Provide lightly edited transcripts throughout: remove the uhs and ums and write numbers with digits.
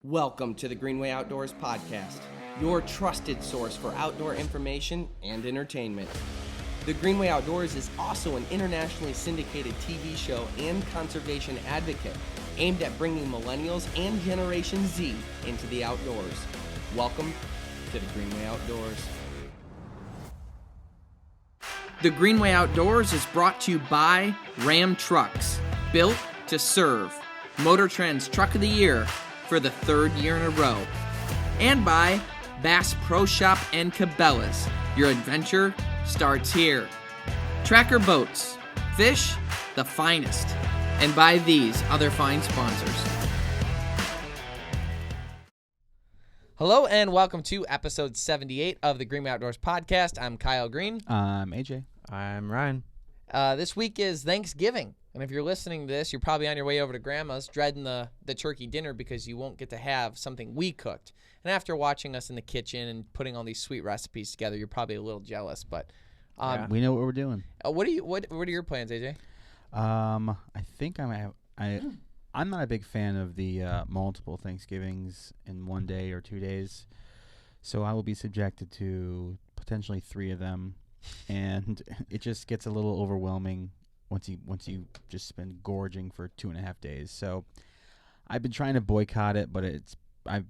Welcome to the Greenway Outdoors Podcast, your trusted source for outdoor information and entertainment. The Greenway Outdoors is also an internationally syndicated TV show and conservation advocate aimed at bringing millennials and Generation Z into the outdoors. Welcome to the Greenway Outdoors. The Greenway Outdoors is brought to you by Ram Trucks, built to serve, Motor Trend's Truck of the Year for the third year in a row, and by Bass Pro Shop and Cabela's. Your adventure starts here. Tracker Boats, fish the finest, and by these other fine sponsors. Hello and welcome to episode 78 of the Greenway Outdoors Podcast. I'm Kyle Green. I'm AJ. I'm Ryan. This week is Thanksgiving, and if you're listening to this, you're probably on your way over to Grandma's, dreading the turkey dinner because you won't get to have something we cooked. And after watching us in the kitchen and putting all these sweet recipes together, you're probably a little jealous. But we know what we're doing. What are your plans, AJ? I think I'm not a big fan of the multiple Thanksgivings in one day or 2 days, so I will be subjected to potentially 3 of them, and it just gets a little overwhelming once you just spend gorging for 2.5 days. So I've been trying to boycott it, but I've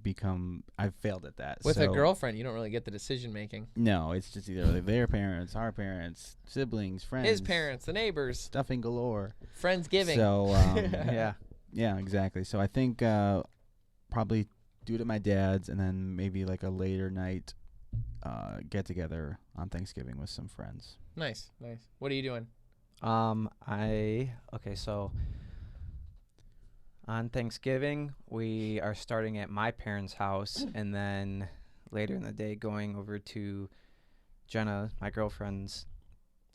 failed at that. With a girlfriend, you don't really get the decision making. No, it's just either like their parents, our parents, siblings, friends, his parents, the neighbors, stuffing galore, Friendsgiving. So yeah, exactly. So I think probably do it at my dad's, and then maybe like a later night get together on Thanksgiving with some friends. Nice. What are you doing? So on Thanksgiving, we are starting at my parents' house, and then later in the day going over to Jenna, my girlfriend's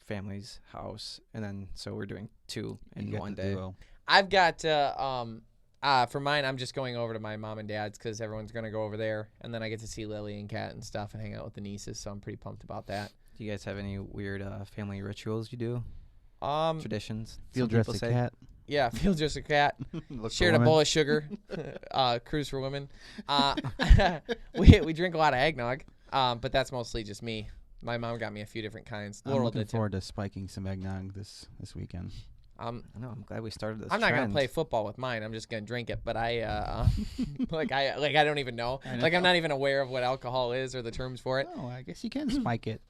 family's house, and then so we're doing 2 in one day. Duo. I've got for mine, I'm just going over to my mom and dad's because everyone's gonna go over there, and then I get to see Lily and Kat and stuff and hang out with the nieces. So I'm pretty pumped about that. Do you guys have any weird family rituals you do? Traditions? Field dress a cat. Yeah, field dress a cat. Shared a bowl of sugar. Cruise for women. We drink a lot of eggnog, but that's mostly just me. My mom got me a few different kinds. I'm looking forward to spiking some eggnog this weekend. I know. I'm glad we started this. I'm not gonna play football with mine. I'm just gonna drink it. But I I don't even know. Like I'm not even aware of what alcohol is or the terms for it. Oh, I guess you can spike it.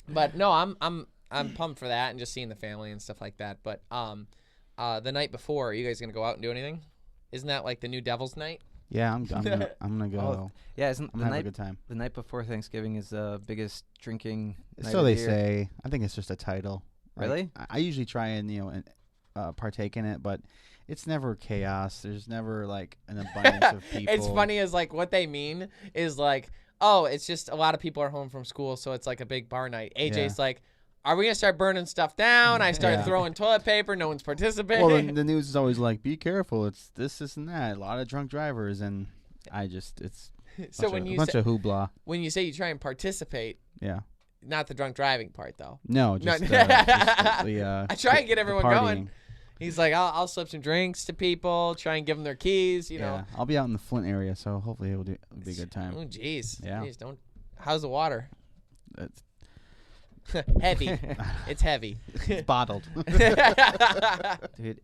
But no, I'm pumped for that and just seeing the family and stuff like that. But the night before, are you guys gonna go out and do anything? Isn't that like the new Devil's Night? Yeah, I'm gonna go. Oh, yeah, I'm gonna have a good time. The night before Thanksgiving is the biggest drinking night So of they the year. say. I think it's just a title. Really? I usually try and partake in it, but it's never chaos. There's never like an abundance of people. It's funny as like what they mean is like, oh, it's just a lot of people are home from school, so it's like a big bar night. AJ's like, are we gonna start burning stuff down? I started throwing toilet paper. No one's participating. Well, the news is always like, be careful. It's this and that. A lot of drunk drivers, and it's so a bunch of hoopla. When you say you try and participate, Yeah. not the drunk driving part though. No, just I try and get everyone partying. going. He's like, I'll slip some drinks to people, try and give them their keys, you know. I'll be out in the Flint area, so hopefully it'll be a good time. Oh, jeez. Yeah. Jeez, how's the water? It's Heavy. It's heavy. It's bottled. Dude,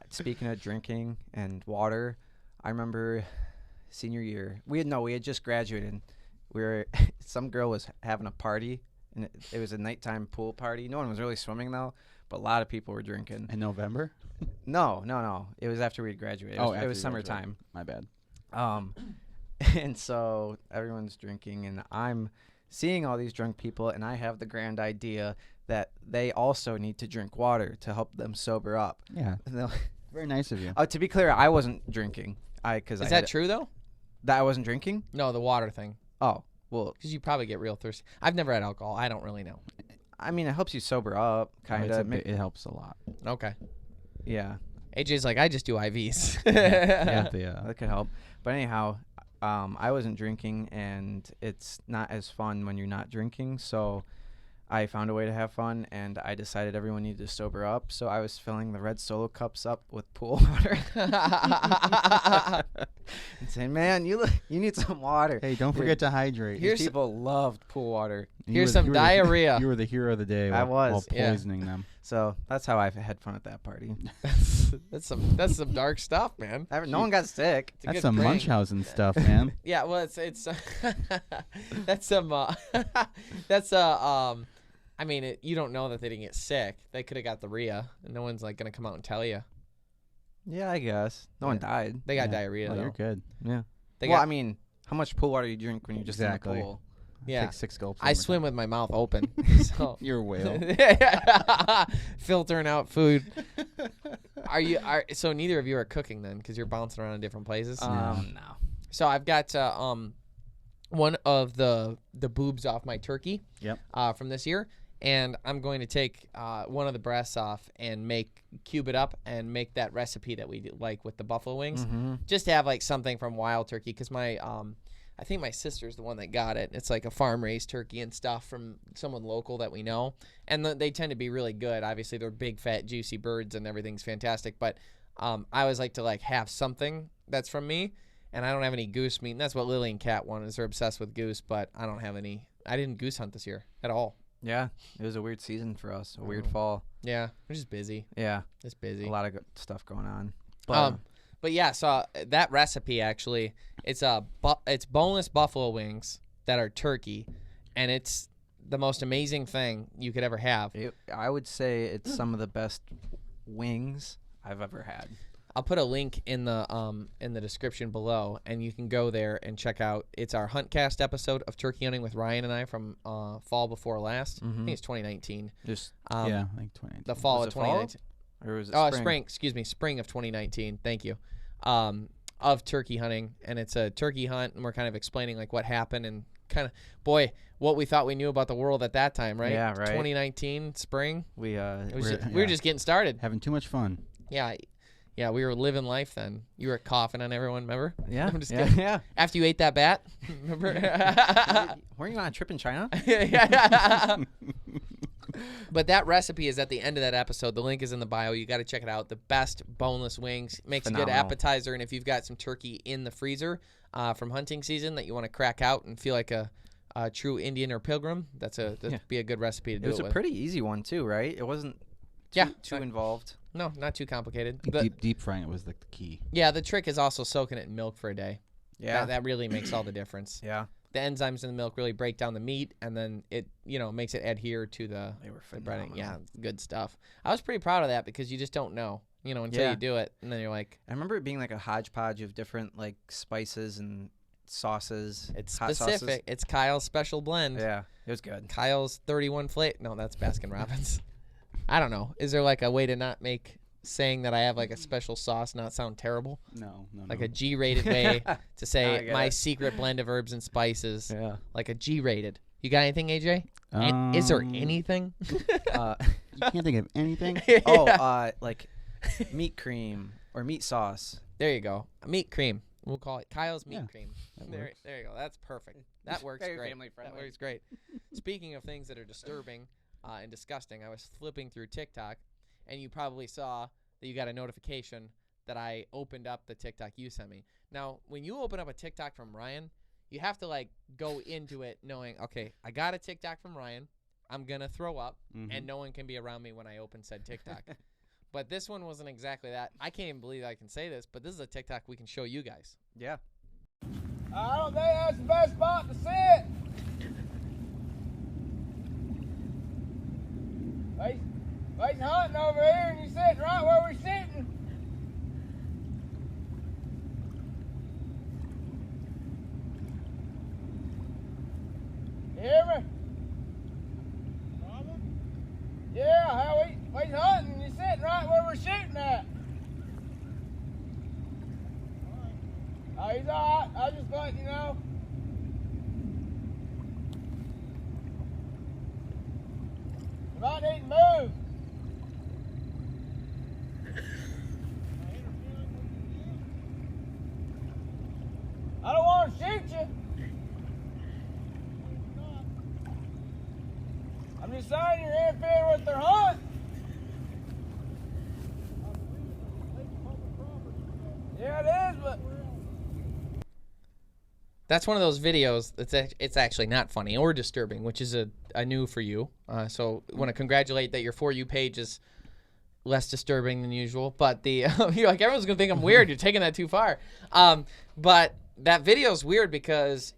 speaking of drinking and water, I remember senior year. We had just graduated. Some girl was having a party, and it was a nighttime pool party. No one was really swimming though, but a lot of people were drinking. In November? No. It was after we had graduated. It was summertime. My bad. And so everyone's drinking, and I'm seeing all these drunk people, and I have the grand idea that they also need to drink water to help them sober up. Yeah. Very nice of you. To be clear, I wasn't drinking. Is that true though? That I wasn't drinking? No, the water thing. Oh, well. Because you probably get real thirsty. I've never had alcohol. I don't really know. I mean, it helps you sober up, kind of. It helps a lot. Okay. Yeah. AJ's like, I just do IVs. Yeah. That could help. But anyhow, I wasn't drinking, and it's not as fun when you're not drinking. So I found a way to have fun, and I decided everyone needed to sober up. So I was filling the red Solo cups up with pool water and saying, "Man, you need some water." Hey, don't forget to hydrate. These people loved pool water. Here's some diarrhea. You were the hero of the day I while was, yeah. poisoning them. So that's how I had fun at that party. That's some dark stuff, man. No one got sick. It's a That's good some prank. Munchausen stuff, man. Yeah, well, it's that's some I mean, you don't know that they didn't get sick. They could have got the rhea, and no one's like gonna come out and tell you. Yeah, I guess. No one died. They got Yeah. diarrhea Oh, though. you're good. Yeah. They Well, got, I mean, how much pool water do you drink when you're just Exactly. in the pool? yeah. Take 6 gulps. I every swim time. with my mouth open. So You're a whale. filtering out food. So neither of you are cooking then, because you're bouncing around in different places. No. So I've got one of the boobs off my turkey. Yep. From this year, and I'm going to take one of the breasts off and cube it up and make that recipe that we do, like with the buffalo wings. Mm-hmm. Just to have like something from wild turkey, because my I think my sister's the one that got it. It's like a farm raised turkey and stuff from someone local that we know, and they tend to be really good. Obviously, they're big, fat, juicy birds, and everything's fantastic. But I always like to like have something that's from me, and I don't have any goose meat. And that's what Lily and Kat want, is they're obsessed with goose, but I don't have any. I didn't goose hunt this year at all. Yeah, it was a weird season for us. A weird fall. Yeah, we're just busy. Yeah, Just busy. a lot of good stuff going on. But But yeah, so that recipe actually, it's boneless buffalo wings that are turkey, and it's the most amazing thing you could ever have. I would say it's some of the best wings I've ever had. I'll put a link in the description below, and you can go there and check out. It's our Huntcast episode of turkey hunting with Ryan and I from fall before last. I think it's 2019. Just Yeah, I think 20. The fall Was of it fall? 2019. or was it Oh, spring? spring. Excuse me, spring of 2019. Thank you. Of turkey hunting, and it's a turkey hunt, and we're kind of explaining like what happened and kind of what we thought we knew about the world at that time, right? Yeah, right. 2019 spring. We We were just getting started. Having too much fun. Yeah, we were living life then. You were coughing on everyone, remember? yeah, I'm just yeah, kidding. yeah. After you ate that bat, remember? Weren't you on a trip in China? Yeah. But that recipe is at the end of that episode. The link is in the bio. You got to check it out. The best boneless wings. Makes a good Phenomenal. appetizer. And if you've got some turkey in the freezer from hunting season that you want to crack out and feel like a true Indian or pilgrim, that'd be a good recipe to do It was it a with. pretty easy one too, right? It wasn't too involved. No, not too complicated. Deep frying it was the key. Yeah, the trick is also soaking it in milk for a day. Yeah, That really makes all the difference. yeah. The enzymes in the milk really break down the meat, and then it makes it adhere to the They were breading. phenomenal. Yeah, good stuff. I was pretty proud of that because you just don't know, until you do it, and then you're like, I remember it being like a hodgepodge of different like spices and sauces. it's hot specific. sauces. It's Kyle's special blend. Yeah, it was good. Kyle's 31 flavor. No, that's Baskin Robbins. I don't know. Is there like a way to not make saying that I have like a special sauce not sound terrible? No. Like a G-rated way to say I get my it. secret blend of herbs and spices. Yeah. Like a G-rated. You got anything, AJ? Is there anything? You can't think of anything? Like meat cream or meat sauce. There you go. Meat cream. We'll call it Kyle's meat Yeah, cream. that There works. you go. That's perfect. That works Very great. family That friendly. works great. Speaking of things that are disturbing and disgusting, I was flipping through TikTok, and you probably saw that you got a notification that I opened up the TikTok you sent me. Now, when you open up a TikTok from Ryan, you have to like go into it knowing, okay, I got a TikTok from Ryan. I'm gonna throw up, and no one can be around me when I open said TikTok. But this one wasn't exactly that. I can't even believe I can say this, but this is a TikTok we can show you guys. Yeah. I don't think that's the best spot to sit. He's hunting over here and you're sitting right where we're sitting. You hear me? Yeah, he's hunting and you're sitting right where we're shooting at. Oh, he's alright. I was just letting you know. You might need to move. I don't want to shoot you. I'm I'm just saying you're interfering with their hunt. Yeah, it is, but That's one of those videos it's actually not funny or disturbing, which is a new for you. So I want to congratulate that your For You page is less disturbing than usual. But the you're like, everyone's going to think I'm weird. You're taking that too far. But that video is weird because,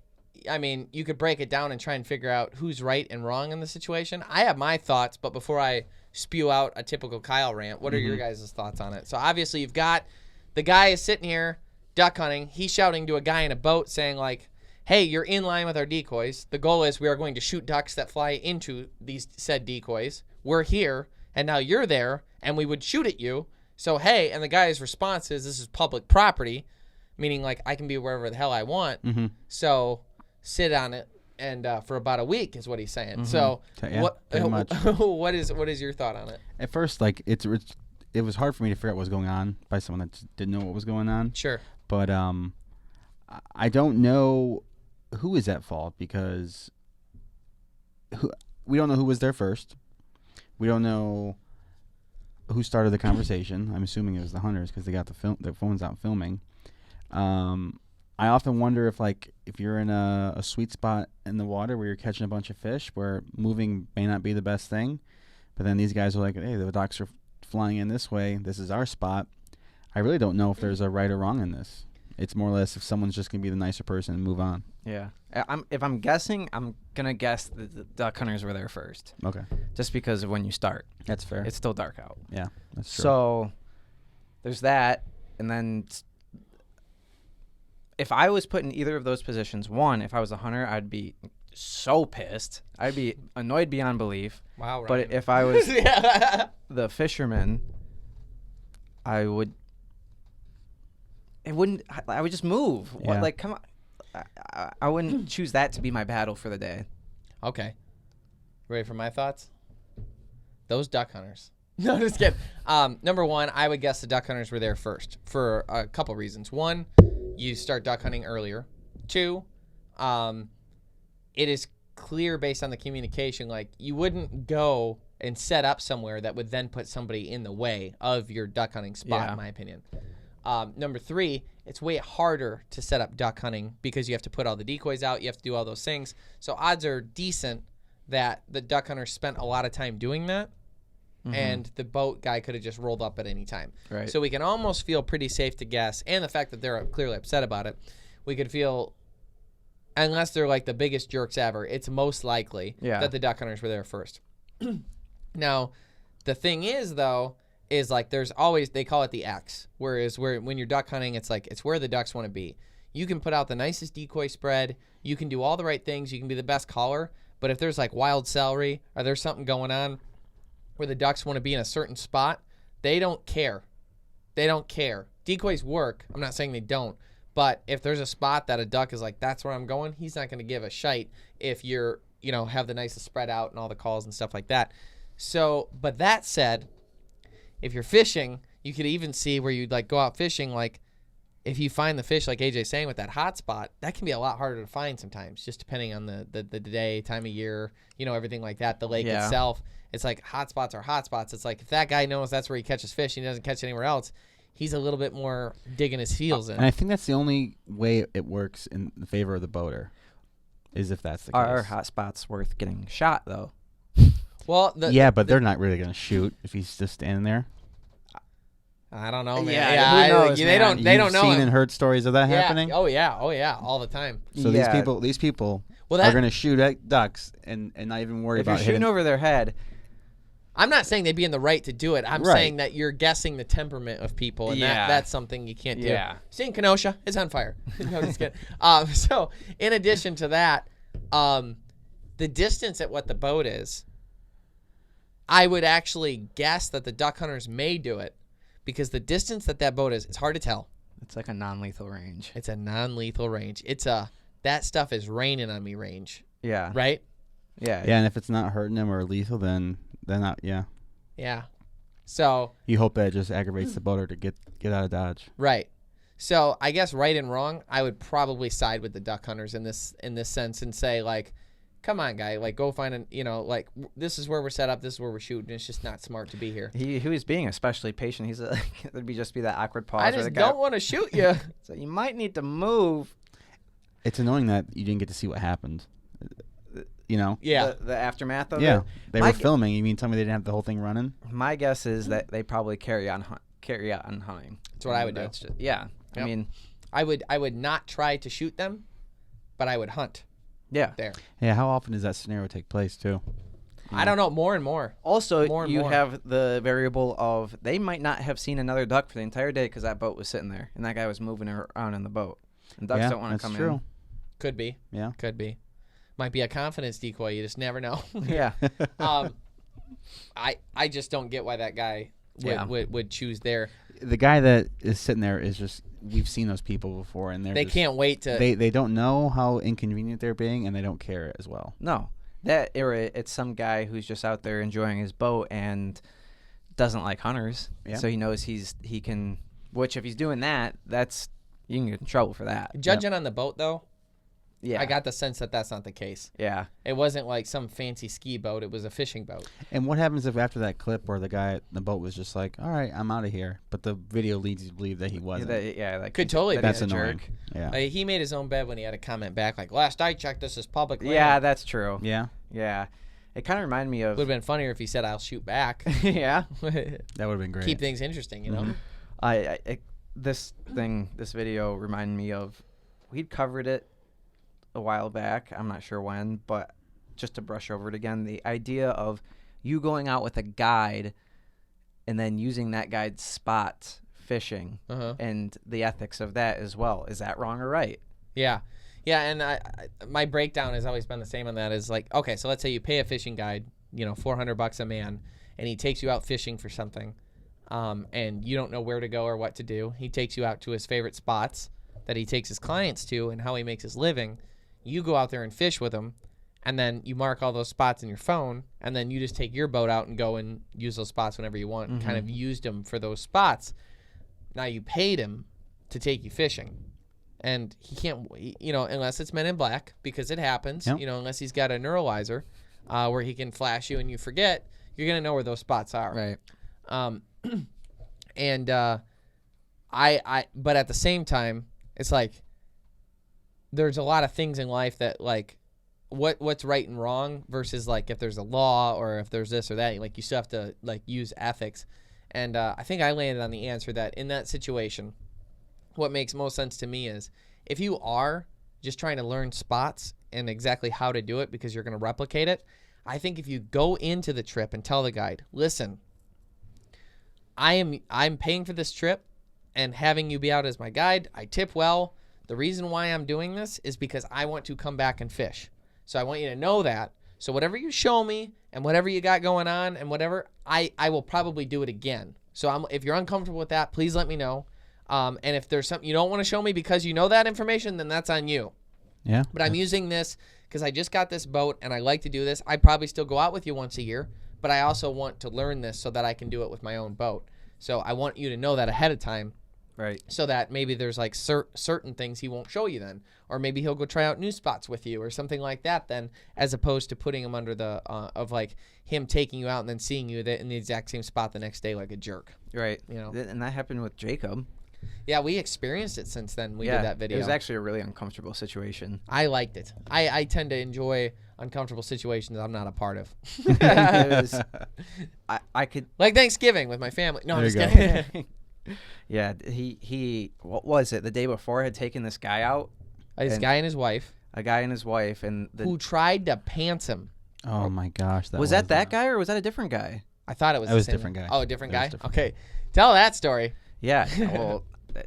I mean, you could break it down and try and figure out who's right and wrong in the situation. I have my thoughts, but before I spew out a typical Kyle rant, what are your guys' thoughts on it? So obviously you've got the guy is sitting here duck hunting. He's shouting to a guy in a boat saying like, hey, you're in line with our decoys. The goal is we are going to shoot ducks that fly into these said decoys. We're here, and now you're there, and we would shoot at you. So, hey, and the guy's response is, this is public property, meaning like I can be wherever the hell I want. So sit on it and for about a week is what he's saying. So Yeah, pretty much. what is your thought on it? At first, like it was hard for me to figure out what was going on by someone that just didn't know what was going on. Sure. But I don't know who is at fault because we don't know who was there first. We don't know who started the conversation. I'm assuming it was the hunters because they got their phones out filming. I often wonder if you're in a sweet spot in the water where you're catching a bunch of fish, where moving may not be the best thing, but then these guys are like, hey, the ducks are flying in this way. This is our spot. I really don't know if there's a right or wrong in this. It's more or less if someone's just going to be the nicer person and move on. Yeah. If I'm guessing, I'm going to guess the duck hunters were there first. Okay. Just because of when you start. That's fair. It's still dark out. Yeah, that's true. So there's that. And then if I was put in either of those positions, one, if I was a hunter, I'd be so pissed. I'd be annoyed beyond belief. Wow, Ryan. But if I was the fisherman, I would just move. Yeah. What, like, come on. I wouldn't choose that to be my battle for the day. Okay. Ready for my thoughts? Those duck hunters. No, just kidding. Number one, I would guess the duck hunters were there first for a couple reasons. One, you start duck hunting earlier. Two, it is clear based on the communication, like you wouldn't go and set up somewhere that would then put somebody in the way of your duck hunting spot, in my opinion. Number three, it's way harder to set up duck hunting because you have to put all the decoys out. You have to do all those things. So odds are decent that the duck hunters spent a lot of time doing that, and the boat guy could have just rolled up at any time. Right. So we can almost feel pretty safe to guess, and the fact that they're clearly upset about it, we could feel, unless they're like the biggest jerks ever, it's most likely that the duck hunters were there first. Now, the thing is, though, is like there's always, they call it the X, whereas when you're duck hunting, it's like it's where the ducks want to be. You can put out the nicest decoy spread, you can do all the right things, you can be the best caller, but if there's like wild celery or there's something going on where the ducks want to be in a certain spot, they don't care. They don't care. Decoys work. I'm not saying they don't, but if there's a spot that a duck is like, that's where I'm going, he's not going to give a shite if you're, have the nicest spread out and all the calls and stuff like that. So, but that said, if you're fishing, you could even see where you'd like go out fishing. Like if you find the fish, like AJ's saying with that hot spot, that can be a lot harder to find sometimes, just depending on the day, time of year, everything like that. The lake itself, it's like hot spots are hot spots. It's like if that guy knows that's where he catches fish and he doesn't catch anywhere else, he's a little bit more digging his heels in. And I think that's the only way it works in the favor of the boater, is if that's the case. Are hot spots worth getting shot, though? Well, but they're not really going to shoot if he's just standing there. I don't know, man. Yeah, who knows, they don't You've know. seen and heard stories of that happening? Oh yeah, all the time. So these people are going to shoot at ducks and not even worry if about you're shooting over their head. I'm not saying they'd be in the right to do it. I'm saying that you're guessing the temperament of people, and that's something you can't do. Yeah. Seeing Kenosha is on fire. No, just kidding. So in addition to that, the distance at what the boat is, I would actually guess that the duck hunters may do it because the distance that boat is, it's hard to tell. It's like a non-lethal range. It's a non-lethal range. It's that stuff is raining on me range. Yeah. Right? Yeah. Yeah, and if it's not hurting them or lethal, then not. Yeah. Yeah. So you hope that it just aggravates the boater to get out of Dodge. Right. So I guess right and wrong, I would probably side with the duck hunters in this sense and say like, come on, guy. Like, go find an, like, this is where we're set up. This is where we're shooting. It's just not smart to be here. He was being especially patient. He's there'd just be that awkward pause. I where just the guy, don't want to shoot you. So you might need to move. It's annoying that you didn't get to see what happened. Yeah. The aftermath of it. Yeah. They My were gu- filming. You mean tell me they didn't have the whole thing running? My guess is that they probably carry on hunting. That's what I would do. Yeah. I Yep. mean, I would not try to shoot them, but I would hunt yeah. there. Yeah. How often does that scenario take place too? I don't know. More and more. Also, More and you more. have the variable of they might not have seen another duck for the entire day because that boat was sitting there and that guy was moving around in the boat. And ducks Yeah, don't want to that's come true. Could be. Yeah. Could be. Might be a confidence decoy. You just never know. in. Yeah. I just don't get why that guy would choose there. The guy that is sitting there is just. We've seen those people before, and They can't wait to. They don't know how inconvenient they're being, and they don't care as well. No. That era, it's some guy who's just out there enjoying his boat and doesn't like hunters. Yeah. So he knows he can. Which if he's doing that, you can get in trouble for that. Judging on the boat, though, Yeah. I got the sense that that's not the case. Yeah. It wasn't like some fancy ski boat. It was a fishing boat. And what happens if after that clip where the guy at the boat was just like, "All right, I'm out of here," but the video leads you to believe that he wasn't? That Could totally that be he's That's a annoying. jerk. Yeah. He made his own bed when he had to comment back like, "Last I checked, this is public land." Yeah, that's true. Yeah. Yeah. It kind of reminded me of. Would have been funnier if he said, "I'll shoot back." Yeah. That would have been great. Keep things interesting, you know. This video reminded me of. We'd covered it a while back. I'm not sure when, but just to brush over it again, the idea of you going out with a guide and then using that guide's spot fishing and the ethics of that as well. Is that wrong or right? Yeah. Yeah, and my breakdown has always been the same on that. Is like, okay, so let's say you pay a fishing guide, $400 a man, and he takes you out fishing for something, and you don't know where to go or what to do. He takes you out to his favorite spots that he takes his clients to and how he makes his living. You go out there and fish with him, and then you mark all those spots in your phone, and then you just take your boat out and go and use those spots whenever you want, and kind of used him for those spots. Now you paid him to take you fishing. And he can't, unless it's Men in Black, because it happens, Yep. Unless he's got a neuralizer where he can flash you and you forget, you're going to know where those spots are. Right. But at the same time, it's like, there's a lot of things in life that, like, what's right and wrong versus, like, if there's a law or if there's this or that, like, you still have to, like, use ethics. And I think I landed on the answer that in that situation, what makes most sense to me is if you are just trying to learn spots and exactly how to do it because you're going to replicate it, I think if you go into the trip and tell the guide, listen, I'm paying for this trip and having you be out as my guide. I tip well. The reason why I'm doing this is because I want to come back and fish. So I want you to know that. So whatever you show me and whatever you got going on and whatever, I will probably do it again. So if you're uncomfortable with that, please let me know. And if there's something you don't want to show me because you know that information, then that's on you. Yeah. But I'm using this because I just got this boat and I like to do this. I probably still go out with you once a year, but I also want to learn this so that I can do it with my own boat. So I want you to know that ahead of time. Right. So that maybe there's like certain things he won't show you then. Or maybe he'll go try out new spots with you or something like that then, as opposed to putting him under the, of like him taking you out and then seeing you in the exact same spot the next day like a jerk. Right. You know? And that happened with Jacob. Yeah, we experienced it since then. We did that video. It was actually a really uncomfortable situation. I liked it. I tend to enjoy uncomfortable situations I'm not a part of. It was, I could. Like Thanksgiving with my family. No, I'm There just you go. kidding. Yeah, he. What was it? The day before had taken this guy out. This guy and his wife. A guy and his wife, and who tried to pants him. Oh my gosh, was that guy or was that a different guy? I thought it was. That was a different guy. Oh, a different That was guy. different. Okay, tell that story. Yeah. Well,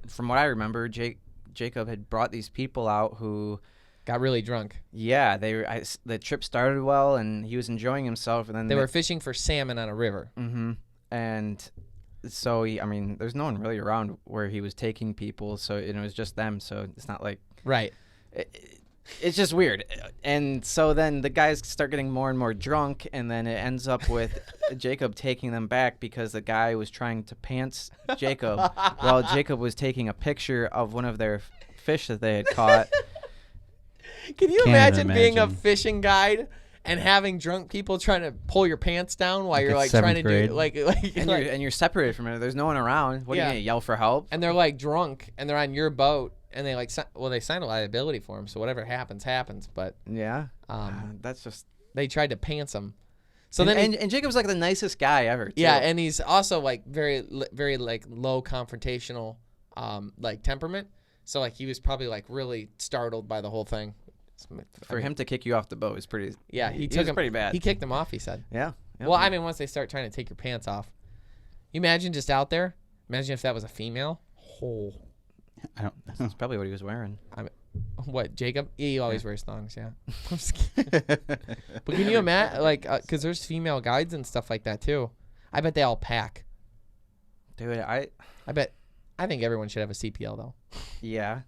from what I remember, Jacob had brought these people out who got really drunk. Yeah, the trip started well, and he was enjoying himself, and then they were fishing for salmon on a river. Mm-hmm. And so there's no one really around where he was taking people, so it was just them. So it's not like right. It's just weird. And so then the guys start getting more and more drunk, and then it ends up with Jacob taking them back because the guy was trying to pants Jacob while Jacob was taking a picture of one of their fish that they had caught. Can you Can't imagine being a imagine. fishing guide and having drunk people trying to pull your pants down while you're it's like trying to 7th grade. do like And you're separated from it. There's no one around. What are Yeah. you gonna yell for help? and they're like drunk and they're on your boat and they like they signed a liability for them, so whatever happens. But Yeah. um, That's just. they tried to pants him. So And, then and Jacob's like the nicest guy ever. Too. yeah, and he's also like very like low confrontational like temperament. So like he was probably like really startled by the whole thing. for him to kick you off the boat is pretty. Yeah, he took was him pretty bad. He kicked him off, he said. Yeah. Well, I mean, once they start trying to take your pants off, you imagine just out there. Imagine if that was a female. Oh, I don't. That's probably what he was wearing. what Jacob? He always wears thongs. Yeah. I'm just kidding. But can you imagine, like, because there's female guides and stuff like that too. I bet they all pack. Dude, I think everyone should have a CPL though. yeah.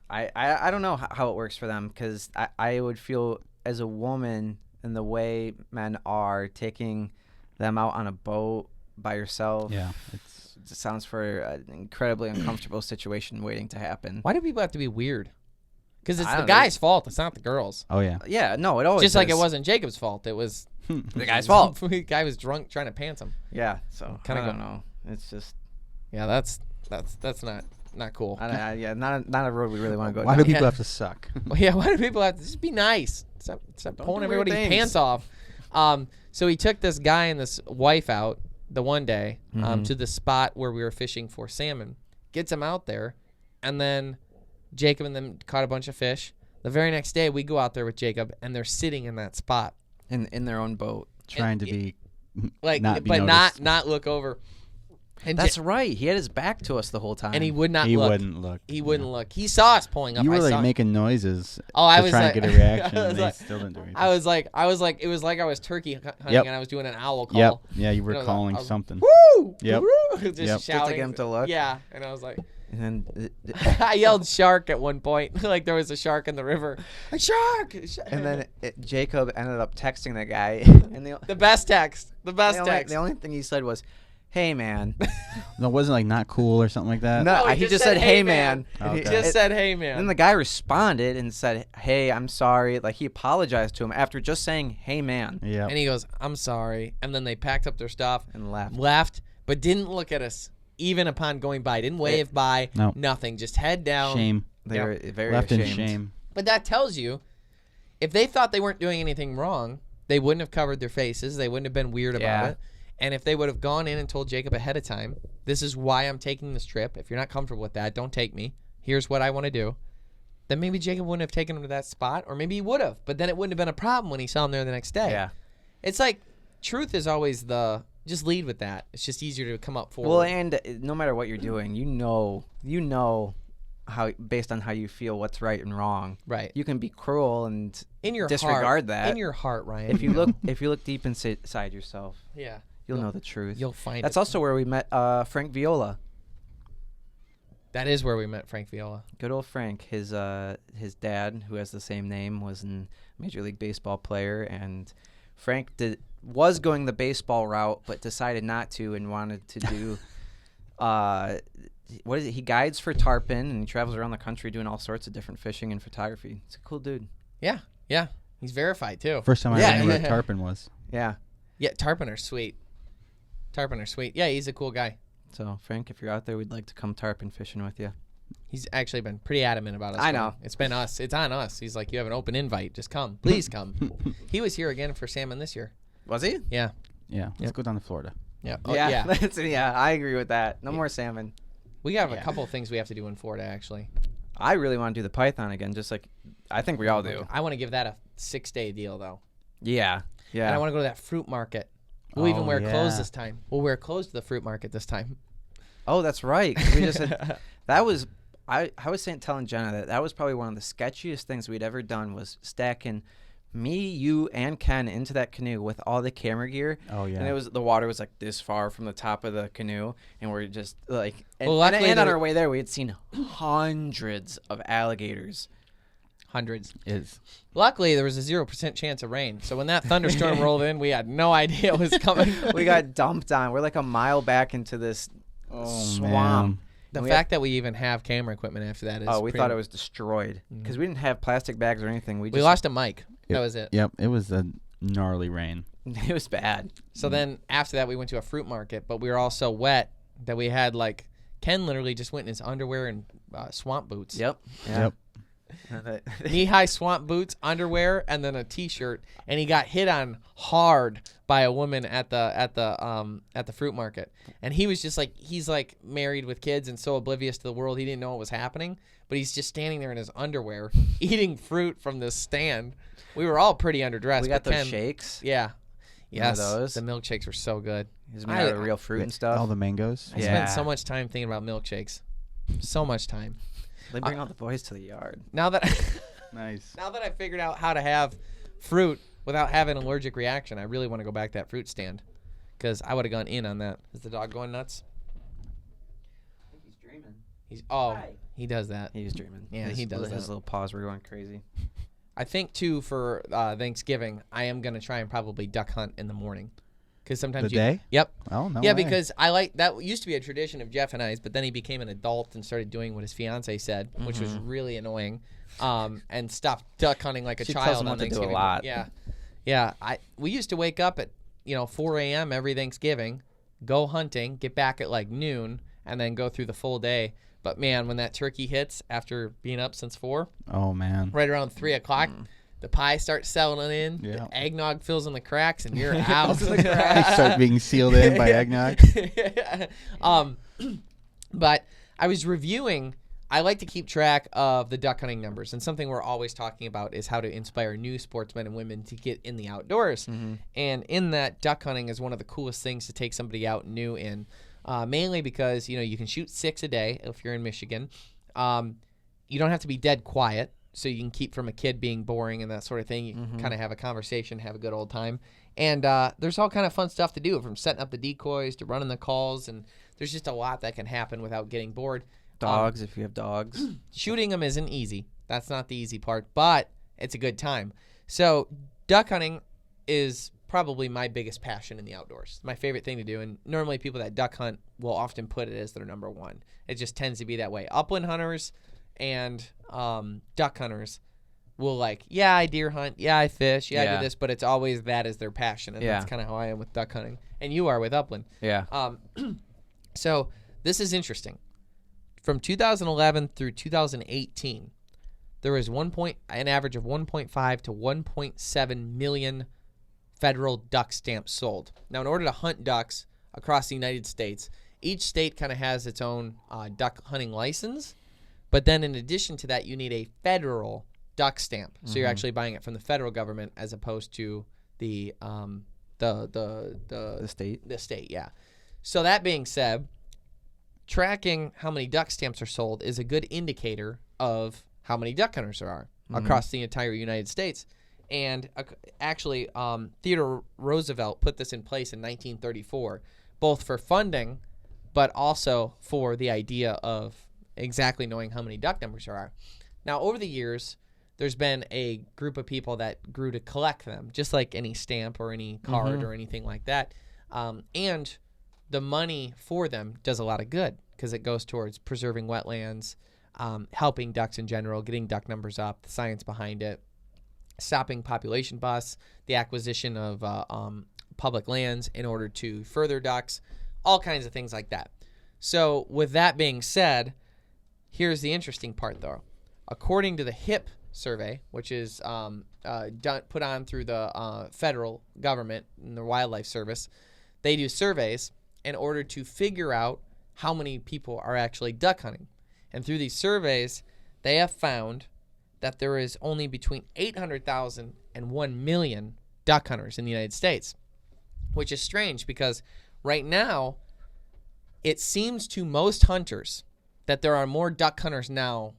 I don't know how it works for them because I would feel as a woman and the way men are taking them out on a boat by yourself. Yeah, It sounds for an incredibly uncomfortable situation waiting to happen. Why do people have to be weird? Because it's I the don't know. guy's fault. It's not the girls. Oh yeah. Yeah, no, it always Just like it is. wasn't Jacob's fault. It was the guy's fault. the guy was drunk trying to pants him. Yeah, so Kinda I go- don't know. It's just Yeah, that's not cool. yeah, not a road we really want to go Why down. do people Yeah. have to suck? Well, yeah, why do people have to just be nice? Stop pulling do weird everybody's things. pants off. So he took this guy and this wife out the one day to the spot where we were fishing for salmon. Gets him out there, and then Jacob and them caught a bunch of fish. The very next day, we go out there with Jacob, and they're sitting in that spot, in their own boat. Trying to be like, not be but noticed. not look over. And That's right. He had his back to us the whole time. and he would not He look. wouldn't look. He wouldn't look. He saw us pulling up. You were I like saw- making noises. Oh, I to was try like- and get a reaction. I was and they like- still didn't do anything. I was like, it was like I was turkey hunting Yep. and I was doing an owl call. Yep. Yeah, you were You know, calling I was- something. Woo! Yep. Woo! Just Yep. Just to shouting. get him to look. Yeah, and I was like, And then I yelled shark at one point, like there was a shark in the river. A shark! and then Jacob ended up texting the guy, and the best text. The best text. the only thing he said was, "Hey man." No, it wasn't like not cool or something like that. No, No, he just said, "Hey man." Oh, And He okay. just said, "Hey, man." Then the guy responded and said, "Hey, I'm sorry." Like he apologized to him after just saying, "Hey man," Yeah. and he goes, "I'm sorry." And then they packed up their stuff, and left. left, but didn't look at us even upon going by. Didn't wave by. No. Nothing. Just head down. Shame. They were very Left ashamed. in shame. But that tells you, if they thought they weren't doing anything wrong, they wouldn't have covered their faces. They wouldn't have been weird about Yeah. it. And if they would have gone in and told Jacob ahead of time, this is why I'm taking this trip. If you're not comfortable with that, don't take me. Here's what I want to do. Then maybe Jacob wouldn't have taken him to that spot, or maybe he would have. But then it wouldn't have been a problem when he saw him there the next day. Yeah. It's like truth is always just lead with that. It's just easier to come up forward. Well, and no matter what you're doing, you know how based on how you feel what's right and wrong. right. You can be cruel and In your disregard heart, that. In your heart, Ryan. if you look deep inside yourself, yeah. you'll know the truth. You'll find That's it. also where we met Frank Viola. That is where we met Frank Viola. Good old Frank. His dad, who has the same name, was a Major League Baseball player, and Frank was going the baseball route, but decided not to and wanted to do. What is it? He guides for tarpon and he travels around the country doing all sorts of different fishing and photography. He's a cool dude. Yeah. Yeah. He's verified too. First time I Yeah, ever knew what yeah. tarpon was. Yeah. Yeah, tarpon are sweet. Tarpon are sweet. Yeah, he's a cool guy. So Frank, if you're out there, we'd like to come tarpon fishing with you. He's actually been pretty adamant about us. I going. know. It's been us. It's on us. He's like, you have an open invite. Just come. Please come. He was here again for salmon this year. Was he? Yeah. Yeah. Let's go down to Florida. Yeah. Oh, yeah. yeah. Yeah, I agree with that. No more salmon. We have a couple of things we have to do in Florida, actually. I really want to do the python again, just like I think we all do. I want to give that a 6-day deal, though. Yeah. Yeah. And I want to go to that fruit market. We'll even Oh, wear clothes yeah. this time. We'll wear clothes to the fruit market this time. Oh, that's right. 'Cause we just had, that was I was telling Jenna that was probably one of the sketchiest things we'd ever done was stacking me, you, and Ken into that canoe with all the camera gear. Oh, yeah. And the water was like this far from the top of the canoe, and we're just like, and, Well, luckily and on there- our way there, we had seen hundreds of alligators. Hundreds. Is Luckily, there was a 0% chance of rain. So when that thunderstorm rolled in, we had no idea it was coming. We got dumped on. We're like a mile back into this swamp. man. The fact that we even have camera equipment after that is we thought it was destroyed because we didn't have plastic bags or anything. We lost a mic. That was it. Yep, it was a gnarly rain. It was bad. So then after that we went to a fruit market, but we were all so wet that we had like Ken literally just went in his underwear and swamp boots. Yep. Yeah. Yep. Knee-high swamp boots, underwear, and then a T-shirt, and he got hit on hard by a woman at the fruit market. And he was just like, he's like married with kids and so oblivious to the world, he didn't know what was happening. But he's just standing there in his underwear eating fruit from this stand. We were all pretty underdressed. We got but those Ken, shakes. Yeah. Yes. those? The milkshakes were so good. He's made out of real fruit and stuff. All the mangoes. I spent so much time thinking about milkshakes. So much time. They bring all the boys to the yard. Now that Nice. Now that I figured out how to have fruit without having an allergic reaction, I really want to go back to that fruit stand because I would have gone in on that. Is the dog going nuts? I think he's dreaming. He does that. He was dreaming. Yeah, he does His that. little paws were going crazy. I think too for Thanksgiving, I am gonna try and probably duck hunt in the morning because sometimes The day? Yep. Oh no. Yeah, way. because I like that used to be a tradition of Jeff and I's, but then he became an adult and started doing what his fiance said, which was really annoying, and stopped duck hunting like a She tells child him on what to do a Thanksgiving. lot. Yeah. We used to wake up at 4 a.m. every Thanksgiving, go hunting, get back at like noon, and then go through the full day. But man, when that turkey hits after being up since 4, Oh man. right around 3 o'clock. The pie starts settling in. Yeah. The eggnog fills in the cracks, and you're out. They start being sealed in by eggnog. But I was reviewing. I like to keep track of the duck hunting numbers, and something we're always talking about is how to inspire new sportsmen and women to get in the outdoors. And in that, duck hunting is one of the coolest things to take somebody out new in, mainly because you can shoot 6 a day if you're in Michigan. You don't have to be dead quiet. So you can keep from a kid being boring and that sort of thing. You can kind of have a conversation, have a good old time. And there's all kind of fun stuff to do, from setting up the decoys to running the calls. And there's just a lot that can happen without getting bored. Dogs, if you have dogs. Shooting them isn't easy. That's not the easy part, but it's a good time. So duck hunting is probably my biggest passion in the outdoors. It's my favorite thing to do. And normally people that duck hunt will often put it as their number one. It just tends to be that way. Upland hunters and duck hunters will I deer hunt, I fish, I do this, but it's always that is their passion, and that's kind of how I am with duck hunting, and you are with upland. Yeah. So this is interesting. From 2011 through 2018, there was an average of 1.5 to 1.7 million federal duck stamps sold. Now, in order to hunt ducks across the United States, each state kind of has its own duck hunting license. But then in addition to that, you need a federal duck stamp. So you're actually buying it from the federal government as opposed to the state. The state, yeah. So that being said, tracking how many duck stamps are sold is a good indicator of how many duck hunters there are across the entire United States. And actually, Theodore Roosevelt put this in place in 1934, both for funding, but also for the idea of exactly knowing how many duck numbers there are. Now, over the years, there's been a group of people that grew to collect them, just like any stamp or any card or anything like that. And the money for them does a lot of good because it goes towards preserving wetlands, helping ducks in general, getting duck numbers up, the science behind it, stopping population busts, the acquisition of public lands in order to further ducks, all kinds of things like that. So with that being said, here's the interesting part, though. According to the HIP survey, which is put on through the federal government and the Wildlife Service, they do surveys in order to figure out how many people are actually duck hunting. And through these surveys, they have found that there is only between 800,000 and 1 million duck hunters in the United States, which is strange because right now it seems to most hunters that there are more duck hunters now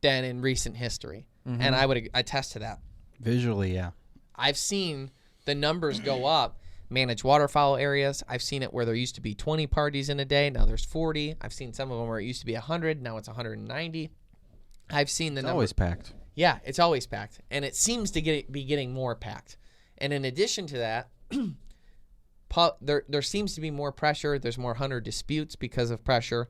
than in recent history. And I would attest to that. Visually, yeah. I've seen the numbers go up. Managed waterfowl areas, I've seen it where there used to be 20 parties in a day. Now there's 40. I've seen some of them where it used to be 100. Now it's 190. I've seen the It's number. always packed. Yeah, it's always packed. And it seems to be getting more packed. And in addition to that, there seems to be more pressure. There's more hunter disputes because of pressure.